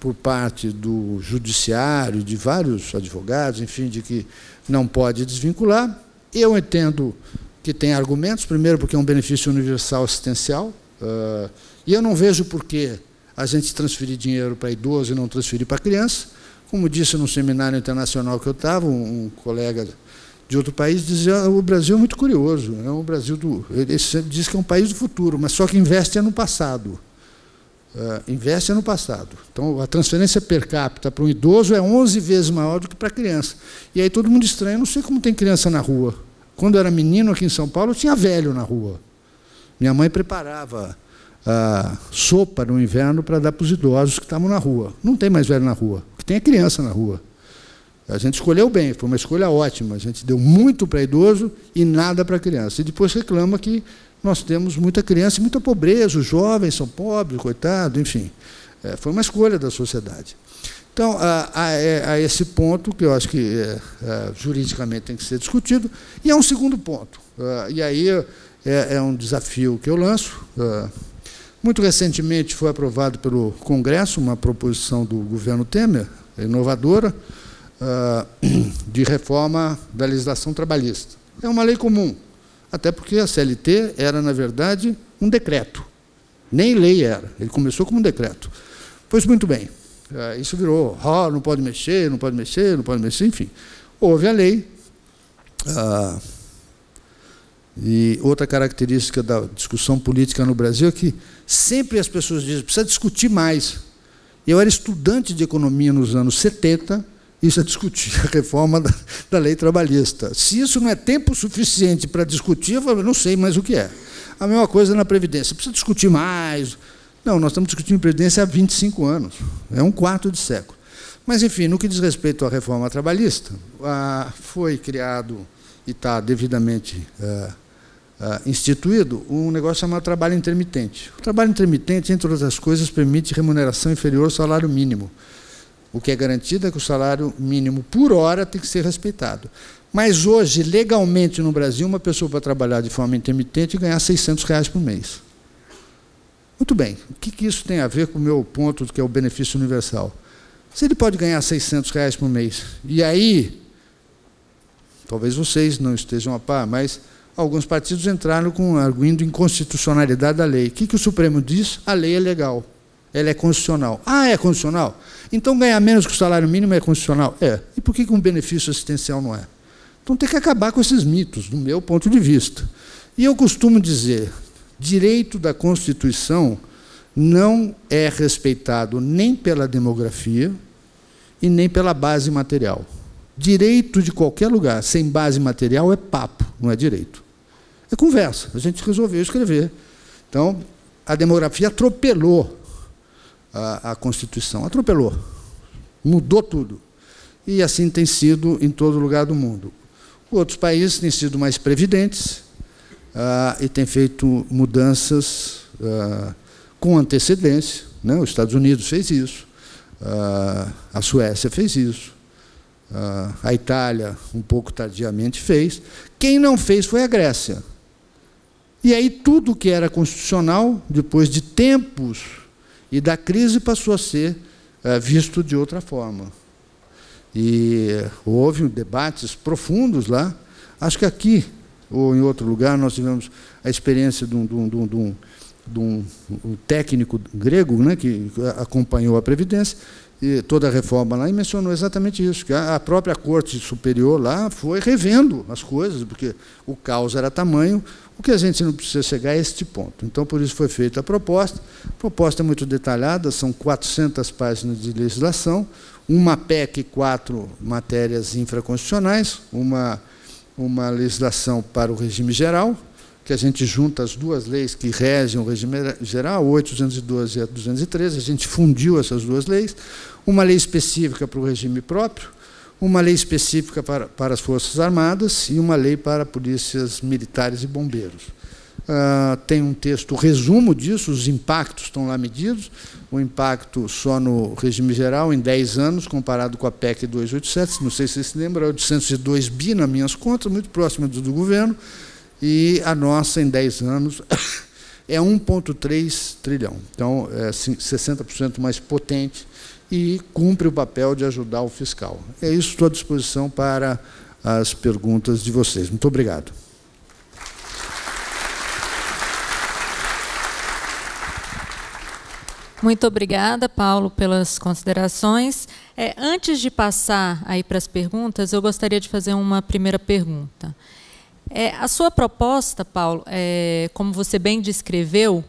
por parte do judiciário, de vários advogados, enfim, de que não pode desvincular. Eu entendo que tem argumentos, primeiro porque é um benefício universal assistencial, e eu não vejo por que a gente transferir dinheiro para idoso e não transferir para criança. Como disse no seminário internacional que eu estava, um colega de outro país dizia: o Brasil é muito curioso, é um Brasil ele diz que é um país do futuro, mas só que investe no passado. Investe no passado. Então, a transferência per capita para um idoso é 11 vezes maior do que para a criança. E aí todo mundo estranha, não sei como tem criança na rua. Quando eu era menino aqui em São Paulo, tinha velho na rua. Minha mãe preparava sopa no inverno para dar para os idosos que estavam na rua. Não tem mais velho na rua, o que tem é criança na rua. A gente escolheu bem, foi uma escolha ótima. A gente deu muito para idoso e nada para criança. E depois reclama que nós temos muita criança e muita pobreza, os jovens são pobres, coitado, enfim. Foi uma escolha da sociedade. Então, a esse ponto, que eu acho que juridicamente tem que ser discutido, e há um segundo ponto. E aí é um desafio que eu lanço. Muito recentemente foi aprovado pelo Congresso uma proposição do governo Temer, inovadora, de reforma da legislação trabalhista. É uma lei comum, até porque a CLT era, na verdade, um decreto. Nem lei era, ele começou como um decreto. Pois muito bem, isso virou, não pode mexer, não pode mexer, não pode mexer, enfim. Houve a lei. E outra característica da discussão política no Brasil é que sempre as pessoas dizem: precisa discutir mais. Eu era estudante de economia nos anos 70, isso é discutir a reforma da lei trabalhista. Se isso não é tempo suficiente para discutir, eu não sei mais o que é. A mesma coisa na Previdência. Precisa discutir mais. Não, nós estamos discutindo Previdência há 25 anos. É um quarto de século. Mas, enfim, no que diz respeito à reforma trabalhista, foi criado e está devidamente instituído um negócio chamado trabalho intermitente. O trabalho intermitente, entre outras coisas, permite remuneração inferior ao salário mínimo. O que é garantido é que o salário mínimo por hora tem que ser respeitado. Mas hoje, legalmente no Brasil, uma pessoa vai trabalhar de forma intermitente e ganhar R$600 por mês. Muito bem, o que isso tem a ver com o meu ponto, que é o benefício universal? Se ele pode ganhar R$600 por mês, e aí, talvez vocês não estejam a par, mas alguns partidos entraram arguindo inconstitucionalidade da lei. O que o Supremo diz? A lei é legal, ela é constitucional. É constitucional? Então ganhar menos que o salário mínimo é constitucional? E por que um benefício assistencial não é? Então tem que acabar com esses mitos, do meu ponto de vista. E eu costumo dizer, direito da Constituição não é respeitado nem pela demografia e nem pela base material. Direito de qualquer lugar sem base material é papo, não é direito. É conversa, a gente resolveu escrever. Então, a demografia atropelou a Constituição, atropelou, mudou tudo. E assim tem sido em todo lugar do mundo. Outros países têm sido mais previdentes e têm feito mudanças com antecedência, né? Os Estados Unidos fez isso, a Suécia fez isso, a Itália, um pouco tardiamente, fez. Quem não fez foi a Grécia. E aí tudo que era constitucional, depois de tempos e da crise, passou a ser visto de outra forma. E houve debates profundos lá. Acho que aqui, ou em outro lugar, nós tivemos a experiência de um técnico grego, né, que acompanhou a Previdência, e toda a reforma lá, e mencionou exatamente isso, que a própria Corte Superior lá foi revendo as coisas, porque o caos era tamanho, o que a gente não precisa chegar a este ponto. Então, por isso foi feita a proposta. A proposta é muito detalhada, são 400 páginas de legislação, uma PEC e 4 matérias infraconstitucionais, uma legislação para o regime geral, que a gente junta as duas leis que regem o regime geral, 8.212 e a 213, a gente fundiu essas duas leis, uma lei específica para o regime próprio, uma lei específica para as Forças Armadas e uma lei para polícias militares e bombeiros. Tem um texto, resumo disso, os impactos estão lá medidos, o impacto só no regime geral, em 10 anos, comparado com a PEC 287, não sei se vocês se lembram, é 802 bi nas minhas contas, muito próximo do governo, e a nossa, em 10 anos, é 1,3 trilhão. Então, é 60% mais potente e cumpre o papel de ajudar o fiscal. É isso, estou à disposição para as perguntas de vocês. Muito obrigado. Muito obrigada, Paulo, pelas considerações. Antes de passar aí para as perguntas, eu gostaria de fazer uma primeira pergunta. A sua proposta, Paulo, como você bem descreveu,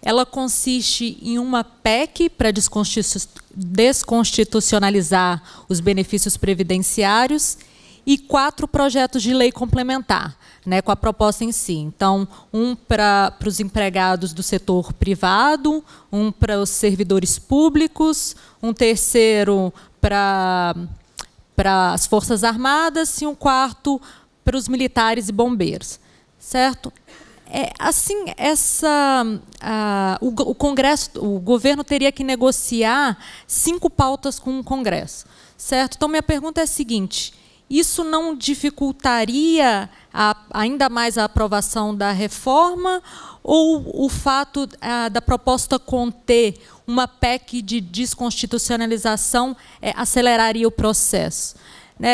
ela consiste em uma PEC para desconstitucionalizar os benefícios previdenciários e 4 projetos de lei complementar, né, com a proposta em si. Então, um para os empregados do setor privado, um para os servidores públicos, um terceiro para as Forças Armadas e um quarto para os militares e bombeiros. Certo? Assim, o Congresso, o governo teria que negociar 5 pautas com o Congresso. Certo? Então, minha pergunta é a seguinte: isso não dificultaria ainda mais a aprovação da reforma, ou o fato da proposta conter uma PEC de desconstitucionalização aceleraria o processo?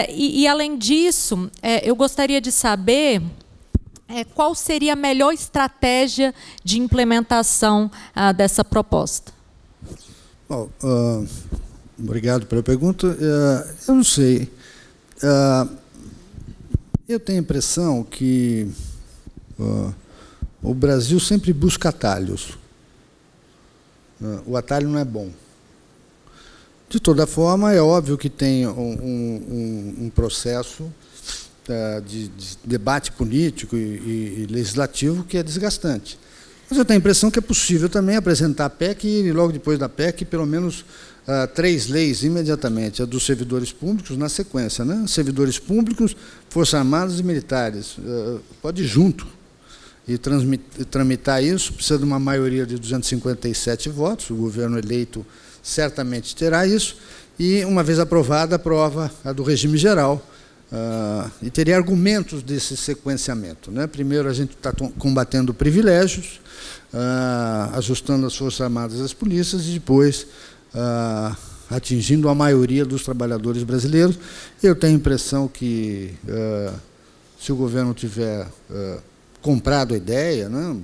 E além disso, eu gostaria de saber qual seria a melhor estratégia de implementação dessa proposta. Bom, obrigado pela pergunta. Eu não sei. Eu tenho a impressão que o Brasil sempre busca atalhos. O atalho não é bom. De toda forma, é óbvio que tem um processo de debate político e legislativo que é desgastante. Mas eu tenho a impressão que é possível também apresentar a PEC e, logo depois da PEC, pelo menos 3 leis imediatamente, a dos servidores públicos na sequência, né? Servidores públicos, Forças Armadas e militares. Pode ir junto e tramitar isso, precisa de uma maioria de 257 votos, o governo eleito certamente terá isso, e, uma vez aprovada, aprova a do regime geral, e teria argumentos desse sequenciamento, né? Primeiro, a gente está combatendo privilégios, ajustando as Forças Armadas e as polícias, e depois atingindo a maioria dos trabalhadores brasileiros. Eu tenho a impressão que, se o governo tiver comprado a ideia, né,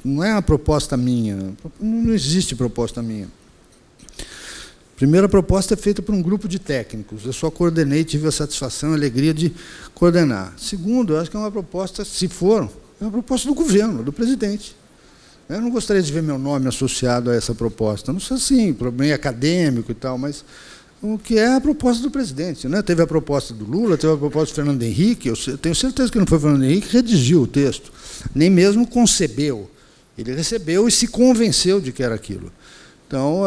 não é uma proposta minha, não existe proposta minha. A primeira proposta é feita por um grupo de técnicos. Eu só coordenei, tive a satisfação e a alegria de coordenar. Segundo, eu acho que é uma proposta, se for, é uma proposta do governo, do presidente. Eu não gostaria de ver meu nome associado a essa proposta. Não sei assim, meio acadêmico e tal, mas o que é a proposta do presidente, né? Teve a proposta do Lula, teve a proposta do Fernando Henrique. Eu tenho certeza que não foi o Fernando Henrique que redigiu o texto, nem mesmo concebeu. Ele recebeu e se convenceu de que era aquilo. Então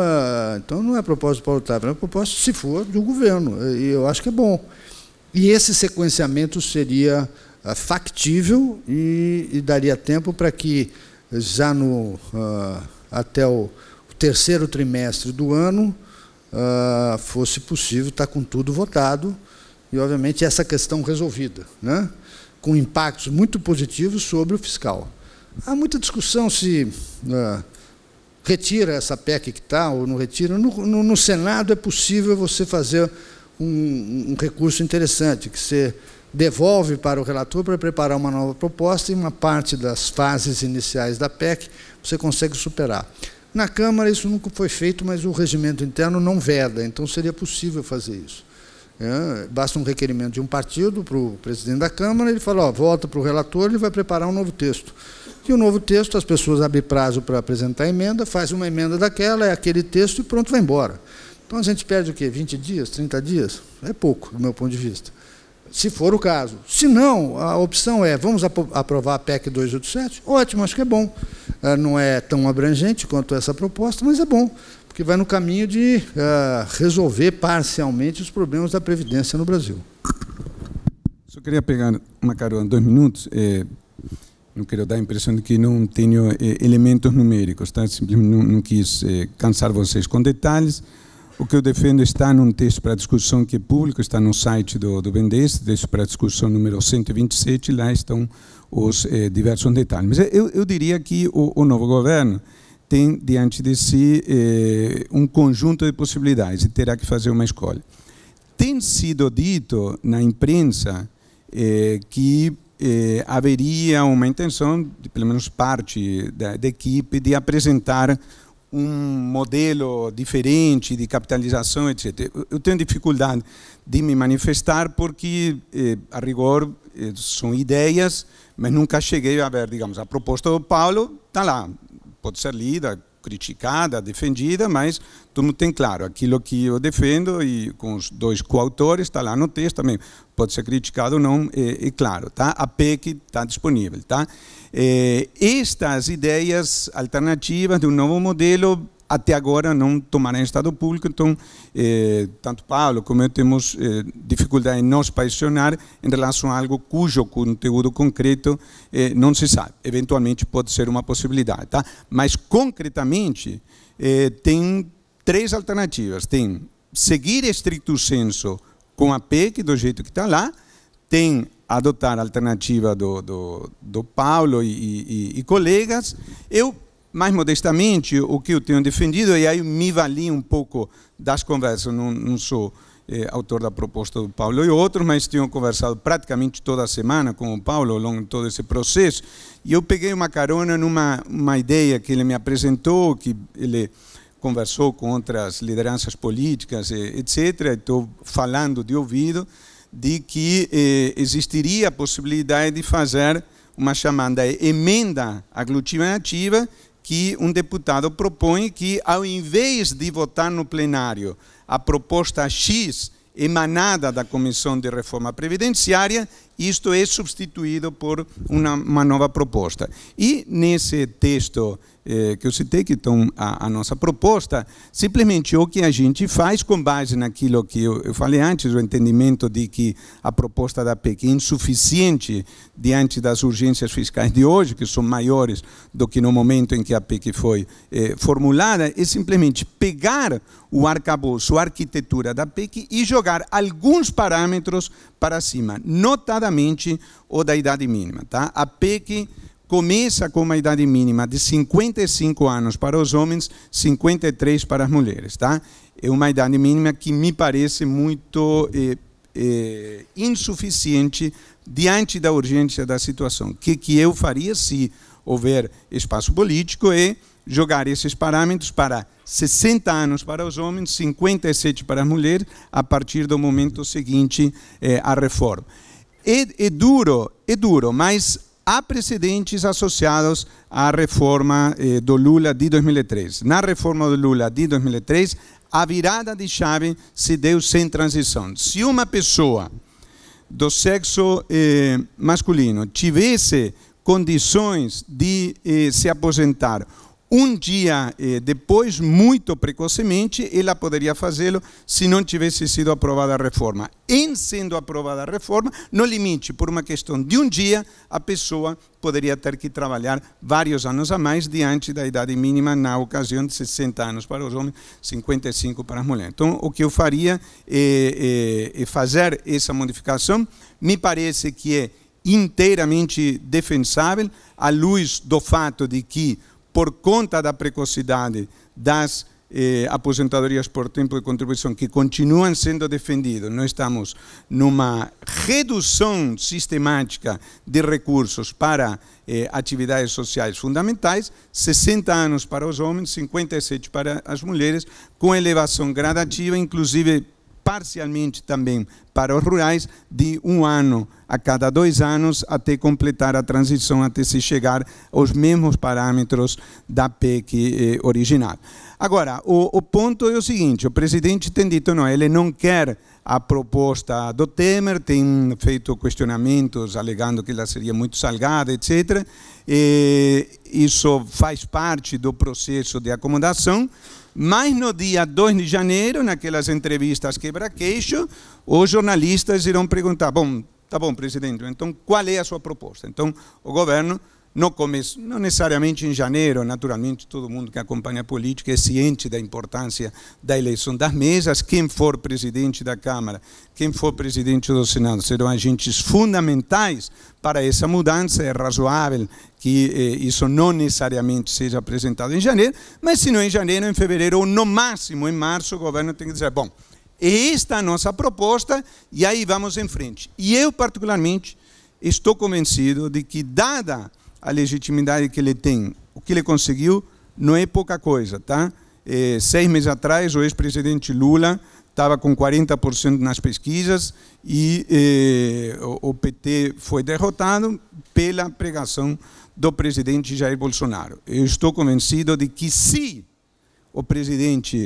não é a proposta do Paulo Távora, é a proposta, se for, do governo. E eu acho que é bom. E esse sequenciamento seria factível e daria tempo para que, já até o 3º trimestre do ano, fosse possível estar com tudo votado e, obviamente, essa questão resolvida, né? Com impactos muito positivos sobre o fiscal. Há muita discussão se retira essa PEC que está ou não retira. No Senado é possível você fazer um recurso interessante, que você devolve para o relator para preparar uma nova proposta e uma parte das fases iniciais da PEC você consegue superar. Na Câmara isso nunca foi feito, mas o regimento interno não veda, então seria possível fazer isso. Basta um requerimento de um partido para o presidente da Câmara, ele fala, volta para o relator, ele vai preparar um novo texto. E o novo texto, as pessoas abrem prazo para apresentar a emenda, faz uma emenda daquela, é aquele texto e pronto, vai embora. Então a gente perde o quê? 20 dias, 30 dias? É pouco, do meu ponto de vista. Se for o caso. Se não, a opção é, vamos aprovar a PEC 287? Ótimo, acho que é bom. Não é tão abrangente quanto essa proposta, mas é bom, porque vai no caminho de resolver parcialmente os problemas da Previdência no Brasil. Só queria pegar uma carona, 2 minutos. Não quero dar a impressão de que não tenho elementos numéricos, tá? Simplesmente não quis cansar vocês com detalhes. O que eu defendo está num texto para discussão que é público, está no site do BNDES, texto para discussão número 127, lá estão os diversos detalhes. Mas eu diria que o novo governo tem diante de si um conjunto de possibilidades e terá que fazer uma escolha. Tem sido dito na imprensa que haveria uma intenção, de, pelo menos parte da equipe, de apresentar um modelo diferente de capitalização, etc. Eu tenho dificuldade de me manifestar porque, a rigor, são ideias, mas nunca cheguei a ver, digamos, a proposta do Paulo está lá, pode ser lida, criticada, defendida, mas todo mundo tem claro, aquilo que eu defendo e com os 2 coautores está lá no texto também, pode ser criticado ou não, é claro, tá? A PEC está disponível, tá? Estas ideias alternativas de um novo modelo até agora não tomaram estado público, então tanto Paulo como eu temos dificuldade em nos posicionar em relação a algo cujo conteúdo concreto não se sabe. Eventualmente pode ser uma possibilidade, tá? Mas concretamente tem 3 alternativas. Tem seguir estricto senso com a PEC do jeito que está lá, tem adotar a alternativa do Paulo e colegas. Eu, mais modestamente, o que eu tenho defendido, e aí me vali um pouco das conversas, não sou autor da proposta do Paulo e outros, mas tenho conversado praticamente toda semana com o Paulo ao longo de todo esse processo, e eu peguei uma carona numa ideia que ele me apresentou, que ele conversou com outras lideranças políticas, etc., estou falando de ouvido, de que existiria a possibilidade de fazer uma chamada emenda aglutinativa, que um deputado propõe que, ao invés de votar no plenário a proposta X emanada da Comissão de Reforma Previdenciária, isto é substituído por uma nova proposta. E nesse texto que eu citei, que estão a nossa proposta, simplesmente o que a gente faz com base naquilo que eu falei antes, o entendimento de que a proposta da PEC é insuficiente diante das urgências fiscais de hoje, que são maiores do que no momento em que a PEC foi formulada, é simplesmente pegar o arcabouço, a arquitetura da PEC e jogar alguns parâmetros para cima, notadamente o da idade mínima. Tá? A PEC começa com uma idade mínima de 55 anos para os homens, 53 para as mulheres. Tá? É uma idade mínima que me parece muito insuficiente diante da urgência da situação. O que eu faria se houver espaço político é jogar esses parâmetros para 60 anos para os homens, 57 para as mulheres, a partir do momento seguinte à reforma. É duro, mas há precedentes associados à reforma do Lula de 2003. Na reforma do Lula de 2003, a virada de chave se deu sem transição. Se uma pessoa do sexo masculino tivesse condições de se aposentar um dia depois, muito precocemente, ela poderia fazê-lo se não tivesse sido aprovada a reforma. Em sendo aprovada a reforma, no limite, por uma questão de um dia, a pessoa poderia ter que trabalhar vários anos a mais diante da idade mínima, na ocasião de 60 anos para os homens, 55 para as mulheres. Então, o que eu faria é fazer essa modificação. Me parece que é inteiramente defensável, à luz do fato de que, por conta da precocidade das aposentadorias por tempo de contribuição que continuam sendo defendidas, nós estamos numa redução sistemática de recursos para atividades sociais fundamentais, 60 anos para os homens, 57 para as mulheres, com elevação gradativa, inclusive parcialmente também para os rurais, de 1 ano a cada 2 anos, até completar a transição, até se chegar aos mesmos parâmetros da PEC original. Agora, o ponto é o seguinte: o presidente tem dito, não, ele não quer a proposta do Temer, tem feito questionamentos alegando que ela seria muito salgada, etc. Isso faz parte do processo de acomodação, mas no dia 2 de janeiro, naquelas entrevistas quebra-queixo, os jornalistas irão perguntar, bom, tá bom, presidente, então qual é a sua proposta? Então, o governo, não necessariamente em janeiro, naturalmente todo mundo que acompanha a política é ciente da importância da eleição das mesas, quem for presidente da Câmara, quem for presidente do Senado, serão agentes fundamentais para essa mudança, é razoável que isso não necessariamente seja apresentado em janeiro, mas se não em janeiro, em fevereiro ou no máximo em março, o governo tem que dizer, bom, esta é a nossa proposta e aí vamos em frente. E eu, particularmente, estou convencido de que, dada a legitimidade que ele tem, o que ele conseguiu não é pouca coisa, tá? 6 meses atrás, o ex-presidente Lula estava com 40% nas pesquisas e o PT foi derrotado pela pregação do presidente Jair Bolsonaro. Eu estou convencido de que, se o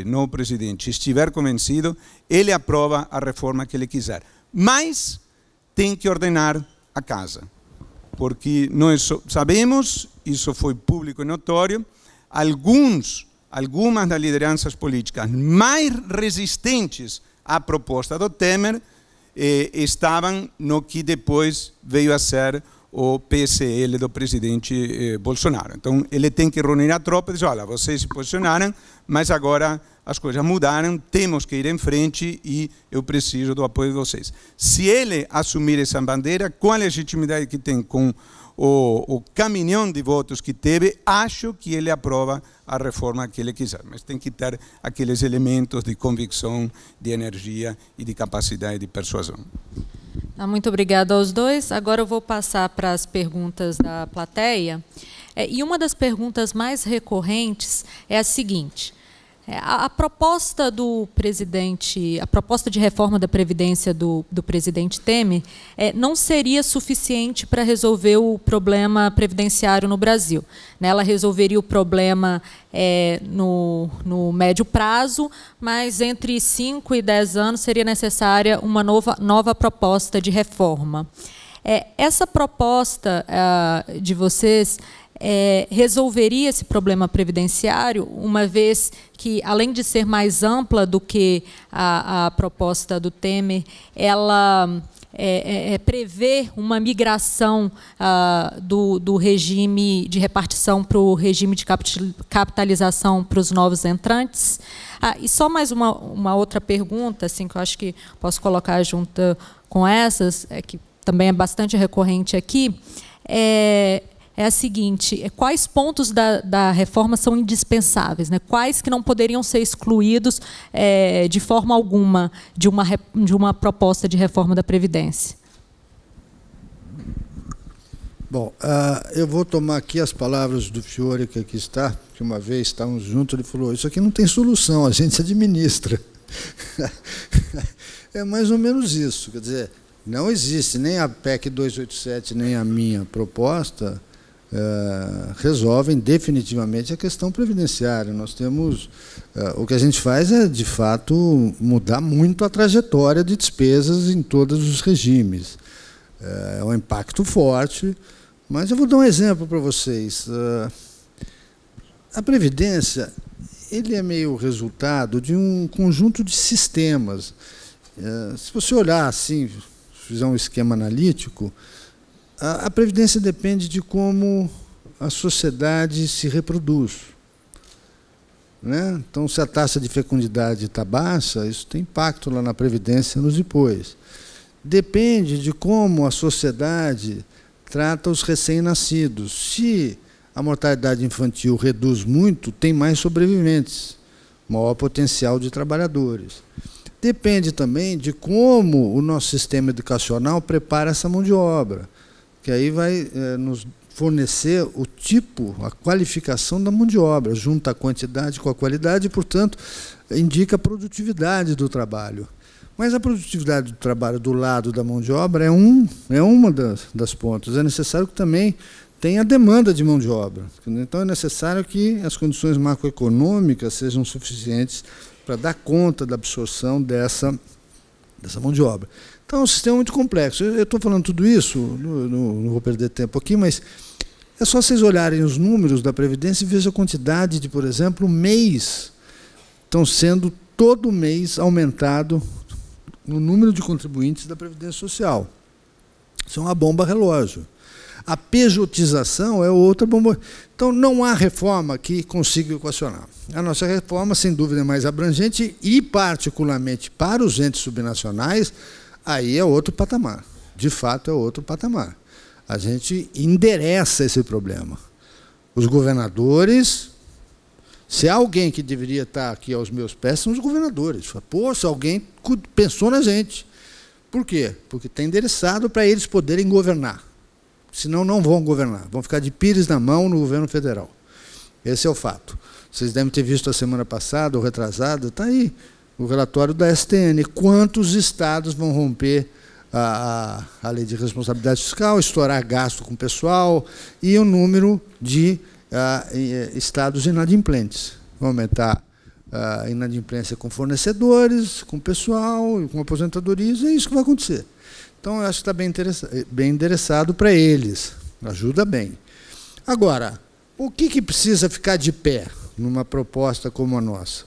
novo presidente, estiver convencido, ele aprova a reforma que ele quiser. Mas tem que ordenar a casa. Porque nós sabemos, isso foi público e notório, algumas das lideranças políticas mais resistentes à proposta do Temer estavam no que depois veio a ser o PSL do presidente Bolsonaro. Então, ele tem que reunir a tropa e dizer, olha, vocês se posicionaram, mas agora as coisas mudaram, temos que ir em frente e eu preciso do apoio de vocês. Se ele assumir essa bandeira, com a legitimidade que tem, com o caminhão de votos que teve, acho que ele aprova a reforma que ele quiser. Mas tem que ter aqueles elementos de convicção, de energia e de capacidade de persuasão. Muito obrigada aos dois. Agora eu vou passar para as perguntas da plateia. E uma das perguntas mais recorrentes é a seguinte: a proposta do presidente, a proposta de reforma da Previdência do presidente Temer não seria suficiente para resolver o problema previdenciário no Brasil. Ela resolveria o problema no médio prazo, mas entre 5 e 10 anos seria necessária uma nova proposta de reforma. Essa proposta de vocês resolveria esse problema previdenciário, uma vez que, além de ser mais ampla do que a proposta do Temer, ela prevê uma migração do regime de repartição para o regime de capitalização para os novos entrantes? E só mais uma outra pergunta, assim, que eu acho que posso colocar junto com essas, que também é bastante recorrente aqui, é a seguinte: quais pontos da reforma são indispensáveis, né? Quais que não poderiam ser excluídos de forma alguma de uma proposta de reforma da Previdência? Bom, eu vou tomar aqui as palavras do Fiore, que aqui está, que uma vez estávamos juntos, ele falou, isso aqui não tem solução, a gente se administra. É mais ou menos isso, quer dizer, não existe nem a PEC 287, nem a minha proposta resolvem definitivamente a questão previdenciária. Nós temos, o que a gente faz é, de fato, mudar muito a trajetória de despesas em todos os regimes. É um impacto forte, mas eu vou dar um exemplo para vocês. A Previdência, ele é meio resultado de um conjunto de sistemas. Se você olhar assim, fizer um esquema analítico, a Previdência depende de como a sociedade se reproduz, né? Então, se a taxa de fecundidade está baixa, isso tem impacto lá na Previdência anos depois. Depende de como a sociedade trata os recém-nascidos. Se a mortalidade infantil reduz muito, tem mais sobreviventes, maior potencial de trabalhadores. Depende também de como o nosso sistema educacional prepara essa mão de obra, que aí vai nos fornecer o tipo, a qualificação da mão de obra, junta a quantidade com a qualidade e, portanto, indica a produtividade do trabalho. Mas a produtividade do trabalho do lado da mão de obra é uma das pontas. É necessário que também tenha a demanda de mão de obra. Então, é necessário que as condições macroeconômicas sejam suficientes para dar conta da absorção dessa mão de obra. Então, é um sistema muito complexo. Eu estou falando tudo isso, não vou perder tempo aqui, mas é só vocês olharem os números da Previdência e vejam a quantidade de, por exemplo, mês estão sendo todo mês aumentado no número de contribuintes da Previdência Social. Isso é uma bomba relógio. A pejotização é outra bomba. Então, não há reforma que consiga equacionar. A nossa reforma, sem dúvida, é mais abrangente e, particularmente, para os entes subnacionais, aí é outro patamar. De fato, é outro patamar. A gente endereça esse problema. Os governadores, se há alguém que deveria estar aqui aos meus pés, são os governadores. Poxa, alguém pensou na gente. Por quê? Porque está endereçado para eles poderem governar. Senão não vão governar. Vão ficar de pires na mão no governo federal. Esse é o fato. Vocês devem ter visto a semana passada, ou retrasada, está aí o relatório da STN. Quantos estados vão romper a lei de responsabilidade fiscal, estourar gasto com o pessoal e o número de estados inadimplentes. Vão aumentar a inadimplência com fornecedores, com pessoal, com aposentadorias, é isso que vai acontecer. Então, eu acho que está bem endereçado para eles. Ajuda bem. Agora, o que precisa ficar de pé numa proposta como a nossa?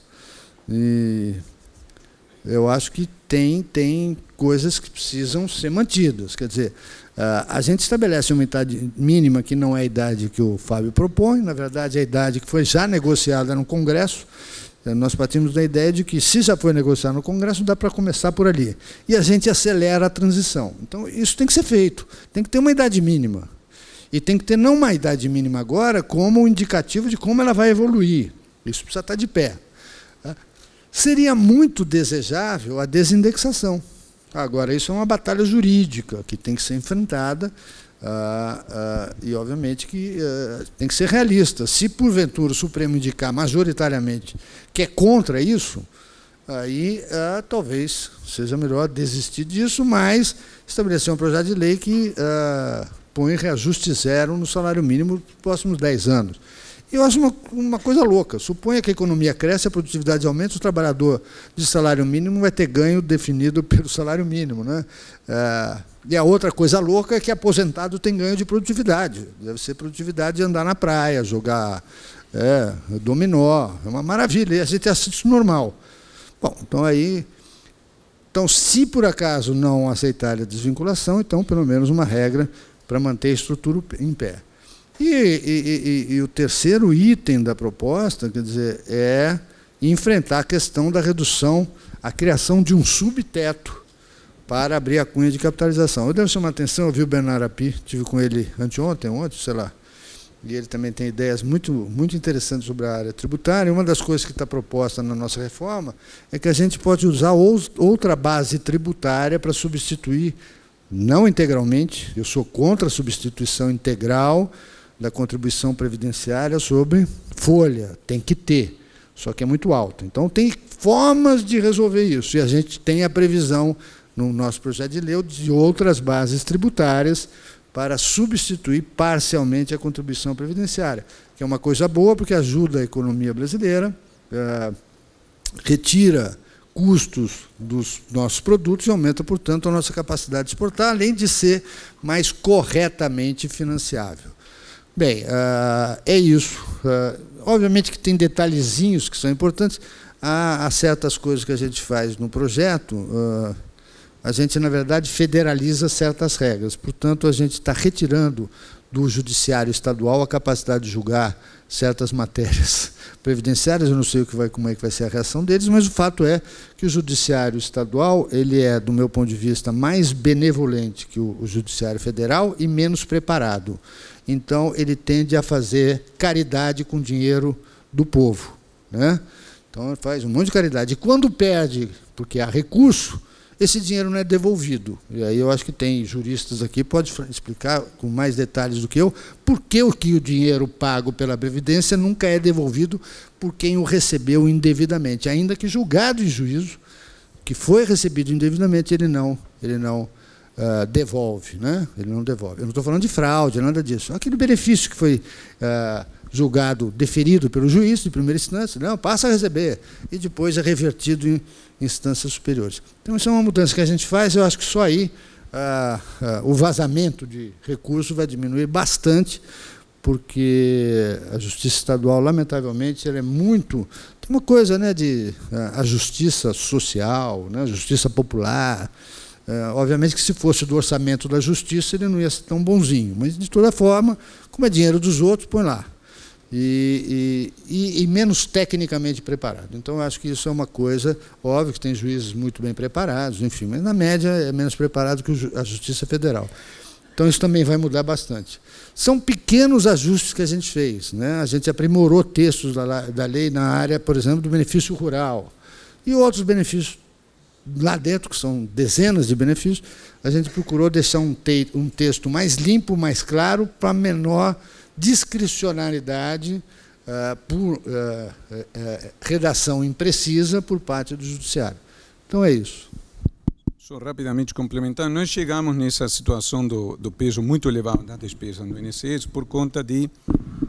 Eu acho que tem coisas que precisam ser mantidas. Quer dizer, a gente estabelece uma idade mínima que não é a idade que o Fábio propõe, na verdade, é a idade que foi já negociada no Congresso. Nós partimos da ideia de que, se já foi negociado no Congresso, dá para começar por ali. E a gente acelera a transição. Então, isso tem que ser feito. Tem que ter uma idade mínima. E tem que ter não uma idade mínima agora como um indicativo de como ela vai evoluir. Isso precisa estar de pé. Seria muito desejável a desindexação. Agora, isso é uma batalha jurídica que tem que ser enfrentada e, obviamente, que tem que ser realista. Se, porventura, o Supremo indicar majoritariamente que é contra isso, aí talvez seja melhor desistir disso, mas estabelecer um projeto de lei que põe reajuste zero no salário mínimo nos próximos 10 anos. Eu acho uma coisa louca. Suponha que a economia cresce, a produtividade aumenta, o trabalhador de salário mínimo vai ter ganho definido pelo salário mínimo, né? E a outra coisa louca é que aposentado tem ganho de produtividade. Deve ser produtividade de andar na praia, jogar dominó. É uma maravilha. E a gente acha isso normal. Bom, então, se por acaso não aceitar a desvinculação, então, pelo menos uma regra para manter a estrutura em pé. E o terceiro item da proposta, quer dizer, é enfrentar a questão da redução, a criação de um subteto para abrir a cunha de capitalização. Eu devo chamar a atenção, eu vi o Bernardo Api, estive com ele ontem, sei lá, e ele também tem ideias muito, muito interessantes sobre a área tributária. Uma das coisas que está proposta na nossa reforma é que a gente pode usar outra base tributária para substituir, não integralmente, eu sou contra a substituição integral da contribuição previdenciária sobre folha, tem que ter, só que é muito alto. Então, tem formas de resolver isso, e a gente tem a previsão, no nosso projeto de lei, de outras bases tributárias para substituir parcialmente a contribuição previdenciária, que é uma coisa boa, porque ajuda a economia brasileira, retira custos dos nossos produtos e aumenta, portanto, a nossa capacidade de exportar, além de ser mais corretamente financiável. Bem, é isso. Obviamente que tem detalhezinhos que são importantes. Há certas coisas que a gente faz no projeto, a gente, na verdade, federaliza certas regras. Portanto, a gente está retirando do judiciário estadual a capacidade de julgar certas matérias previdenciárias. Eu não sei como é que vai ser a reação deles, mas o fato é que o judiciário estadual ele é, do meu ponto de vista, mais benevolente que o judiciário federal e menos preparado. Então, ele tende a fazer caridade com dinheiro do povo, né? Então, ele faz um monte de caridade. E quando perde, porque há recurso, esse dinheiro não é devolvido. E aí eu acho que tem juristas aqui, pode explicar com mais detalhes do que eu, por que o dinheiro pago pela Previdência nunca é devolvido por quem o recebeu indevidamente, ainda que julgado em juízo, que foi recebido indevidamente, ele não devolve, né? Ele não devolve. Eu não estou falando de fraude, nada disso. Aquele benefício que foi julgado, deferido pelo juiz de primeira instância, não, passa a receber, e depois é revertido em instâncias superiores. Então, isso é uma mudança que a gente faz, eu acho que só aí o vazamento de recursos vai diminuir bastante, porque a justiça estadual, lamentavelmente, ela é muito... Tem uma coisa, né, de a justiça social, né, a justiça popular. Obviamente que se fosse do orçamento da justiça, ele não ia ser tão bonzinho, mas, de toda forma, como é dinheiro dos outros, põe lá. E menos tecnicamente preparado. Então, eu acho que isso é uma coisa, óbvio que tem juízes muito bem preparados, enfim, mas, na média, é menos preparado que a Justiça Federal. Então, isso também vai mudar bastante. São pequenos ajustes que a gente fez, né? A gente aprimorou textos da lei na área, por exemplo, do benefício rural. E outros benefícios lá dentro, que são dezenas de benefícios, a gente procurou deixar um texto mais limpo, mais claro, para menor discricionariedade por redação imprecisa por parte do judiciário. Então, é isso. Só rapidamente complementando, nós chegamos nessa situação do peso muito elevado da despesa no INSS por conta de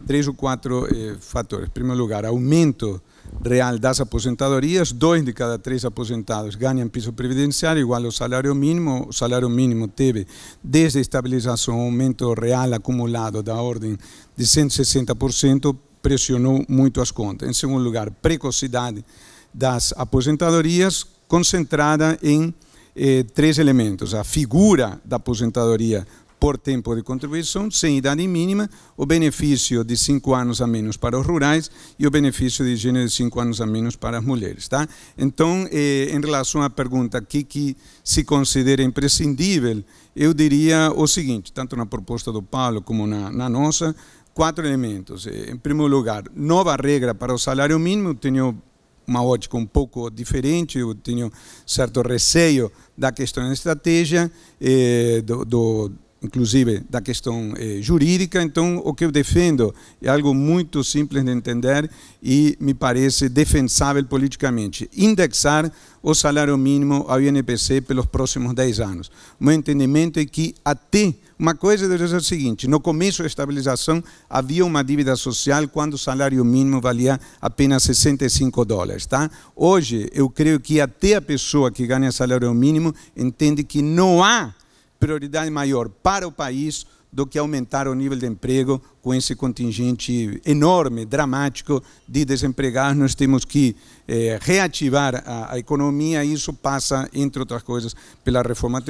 3 ou 4 fatores. Em primeiro lugar, aumento real das aposentadorias, 2 de cada 3 aposentados ganham piso previdenciário igual ao salário mínimo. O salário mínimo teve, desde a estabilização, um aumento real acumulado da ordem de 160%, pressionou muito as contas. Em segundo lugar, precocidade das aposentadorias, concentrada em 3 elementos: a figura da aposentadoria por tempo de contribuição, sem idade mínima, o benefício de 5 anos a menos para os rurais e o benefício de gênero de 5 anos a menos para as mulheres. Tá? Então, em relação à pergunta que se considera imprescindível, eu diria o seguinte, tanto na proposta do Paulo como na nossa, 4 elementos. Em primeiro lugar, nova regra para o salário mínimo. Eu tenho uma ótica um pouco diferente, eu tenho certo receio da questão da estratégia, inclusive da questão jurídica. Então, o que eu defendo é algo muito simples de entender e me parece defensável politicamente: indexar o salário mínimo ao INPC pelos próximos 10 anos. O meu entendimento é que até uma coisa deve ser o seguinte: no começo da estabilização havia uma dívida social quando o salário mínimo valia apenas $65. Tá? Hoje, eu creio que até a pessoa que ganha salário mínimo entende que não há prioridade maior para o país do que aumentar o nível de emprego com esse contingente enorme, dramático de desempregados. Nós temos que reativar a economia, e isso passa, entre outras coisas, pela reforma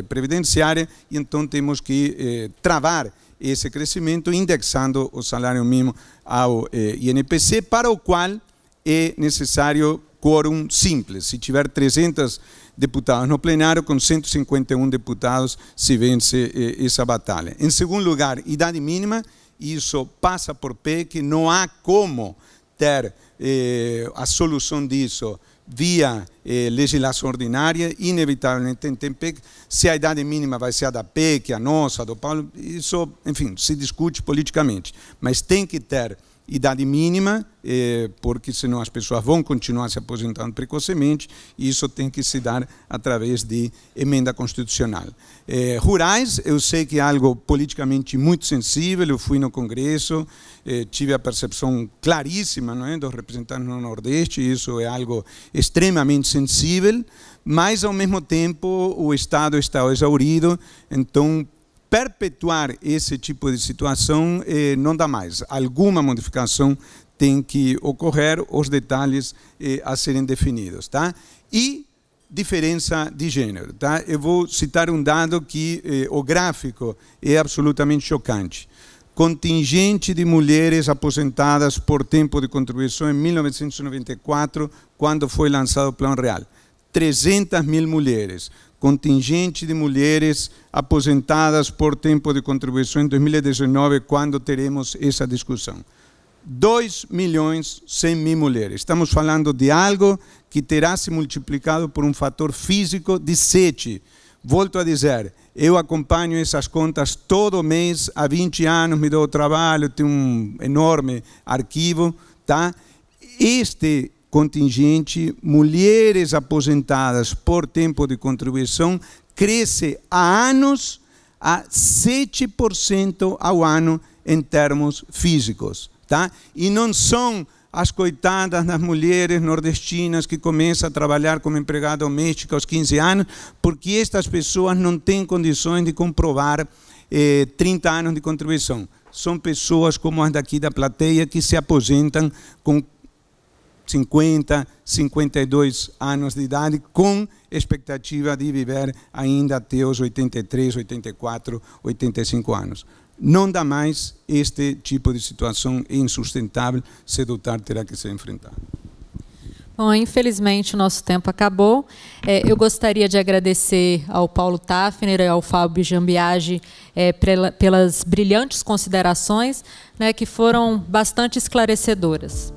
previdenciária, e então temos que travar esse crescimento indexando o salário mínimo ao INPC, para o qual é necessário quórum simples. Se tiver 300 deputados no plenário, com 151 deputados se vence essa batalha. Em segundo lugar, idade mínima. Isso passa por PEC, não há como ter a solução disso via legislação ordinária, inevitavelmente tem PEC. Se a idade mínima vai ser a da PEC, a nossa, a do Paulo, isso, enfim, se discute politicamente, mas tem que ter idade mínima, porque senão as pessoas vão continuar se aposentando precocemente, e isso tem que se dar através de emenda constitucional. Rurais, eu sei que é algo politicamente muito sensível. Eu fui no Congresso, tive a percepção claríssima, não é, dos representantes no Nordeste, e isso é algo extremamente sensível, mas, ao mesmo tempo, o Estado está exaurido. Então, perpetuar esse tipo de situação não dá mais. Alguma modificação tem que ocorrer, os detalhes a serem definidos. Tá? E diferença de gênero. Tá? Eu vou citar um dado que o gráfico é absolutamente chocante. Contingente de mulheres aposentadas por tempo de contribuição em 1994, quando foi lançado o Plano Real. 300 mil mulheres. Contingente de mulheres aposentadas por tempo de contribuição em 2019, quando teremos essa discussão. 2.100.000 mulheres. Estamos falando de algo que terá se multiplicado por um fator físico de 7. Volto a dizer, eu acompanho essas contas todo mês, há 20 anos me dou o trabalho, tenho um enorme arquivo. Tá? Este contingente, mulheres aposentadas por tempo de contribuição, cresce há anos a 7% ao ano em termos físicos. tá? E não são as coitadas das mulheres nordestinas que começam a trabalhar como empregada doméstica aos 15 anos, porque estas pessoas não têm condições de comprovar 30 anos de contribuição. São pessoas como as daqui da plateia que se aposentam com 50, 52 anos de idade, com expectativa de viver ainda até os 83, 84, 85 anos. Não dá mais, este tipo de situação é insustentável, cedo ou tarde terá que ser enfrentado. Bom, infelizmente o nosso tempo acabou. Eu gostaria de agradecer ao Paulo Tafner e ao Fábio Jambiagi pelas brilhantes considerações, né, que foram bastante esclarecedoras.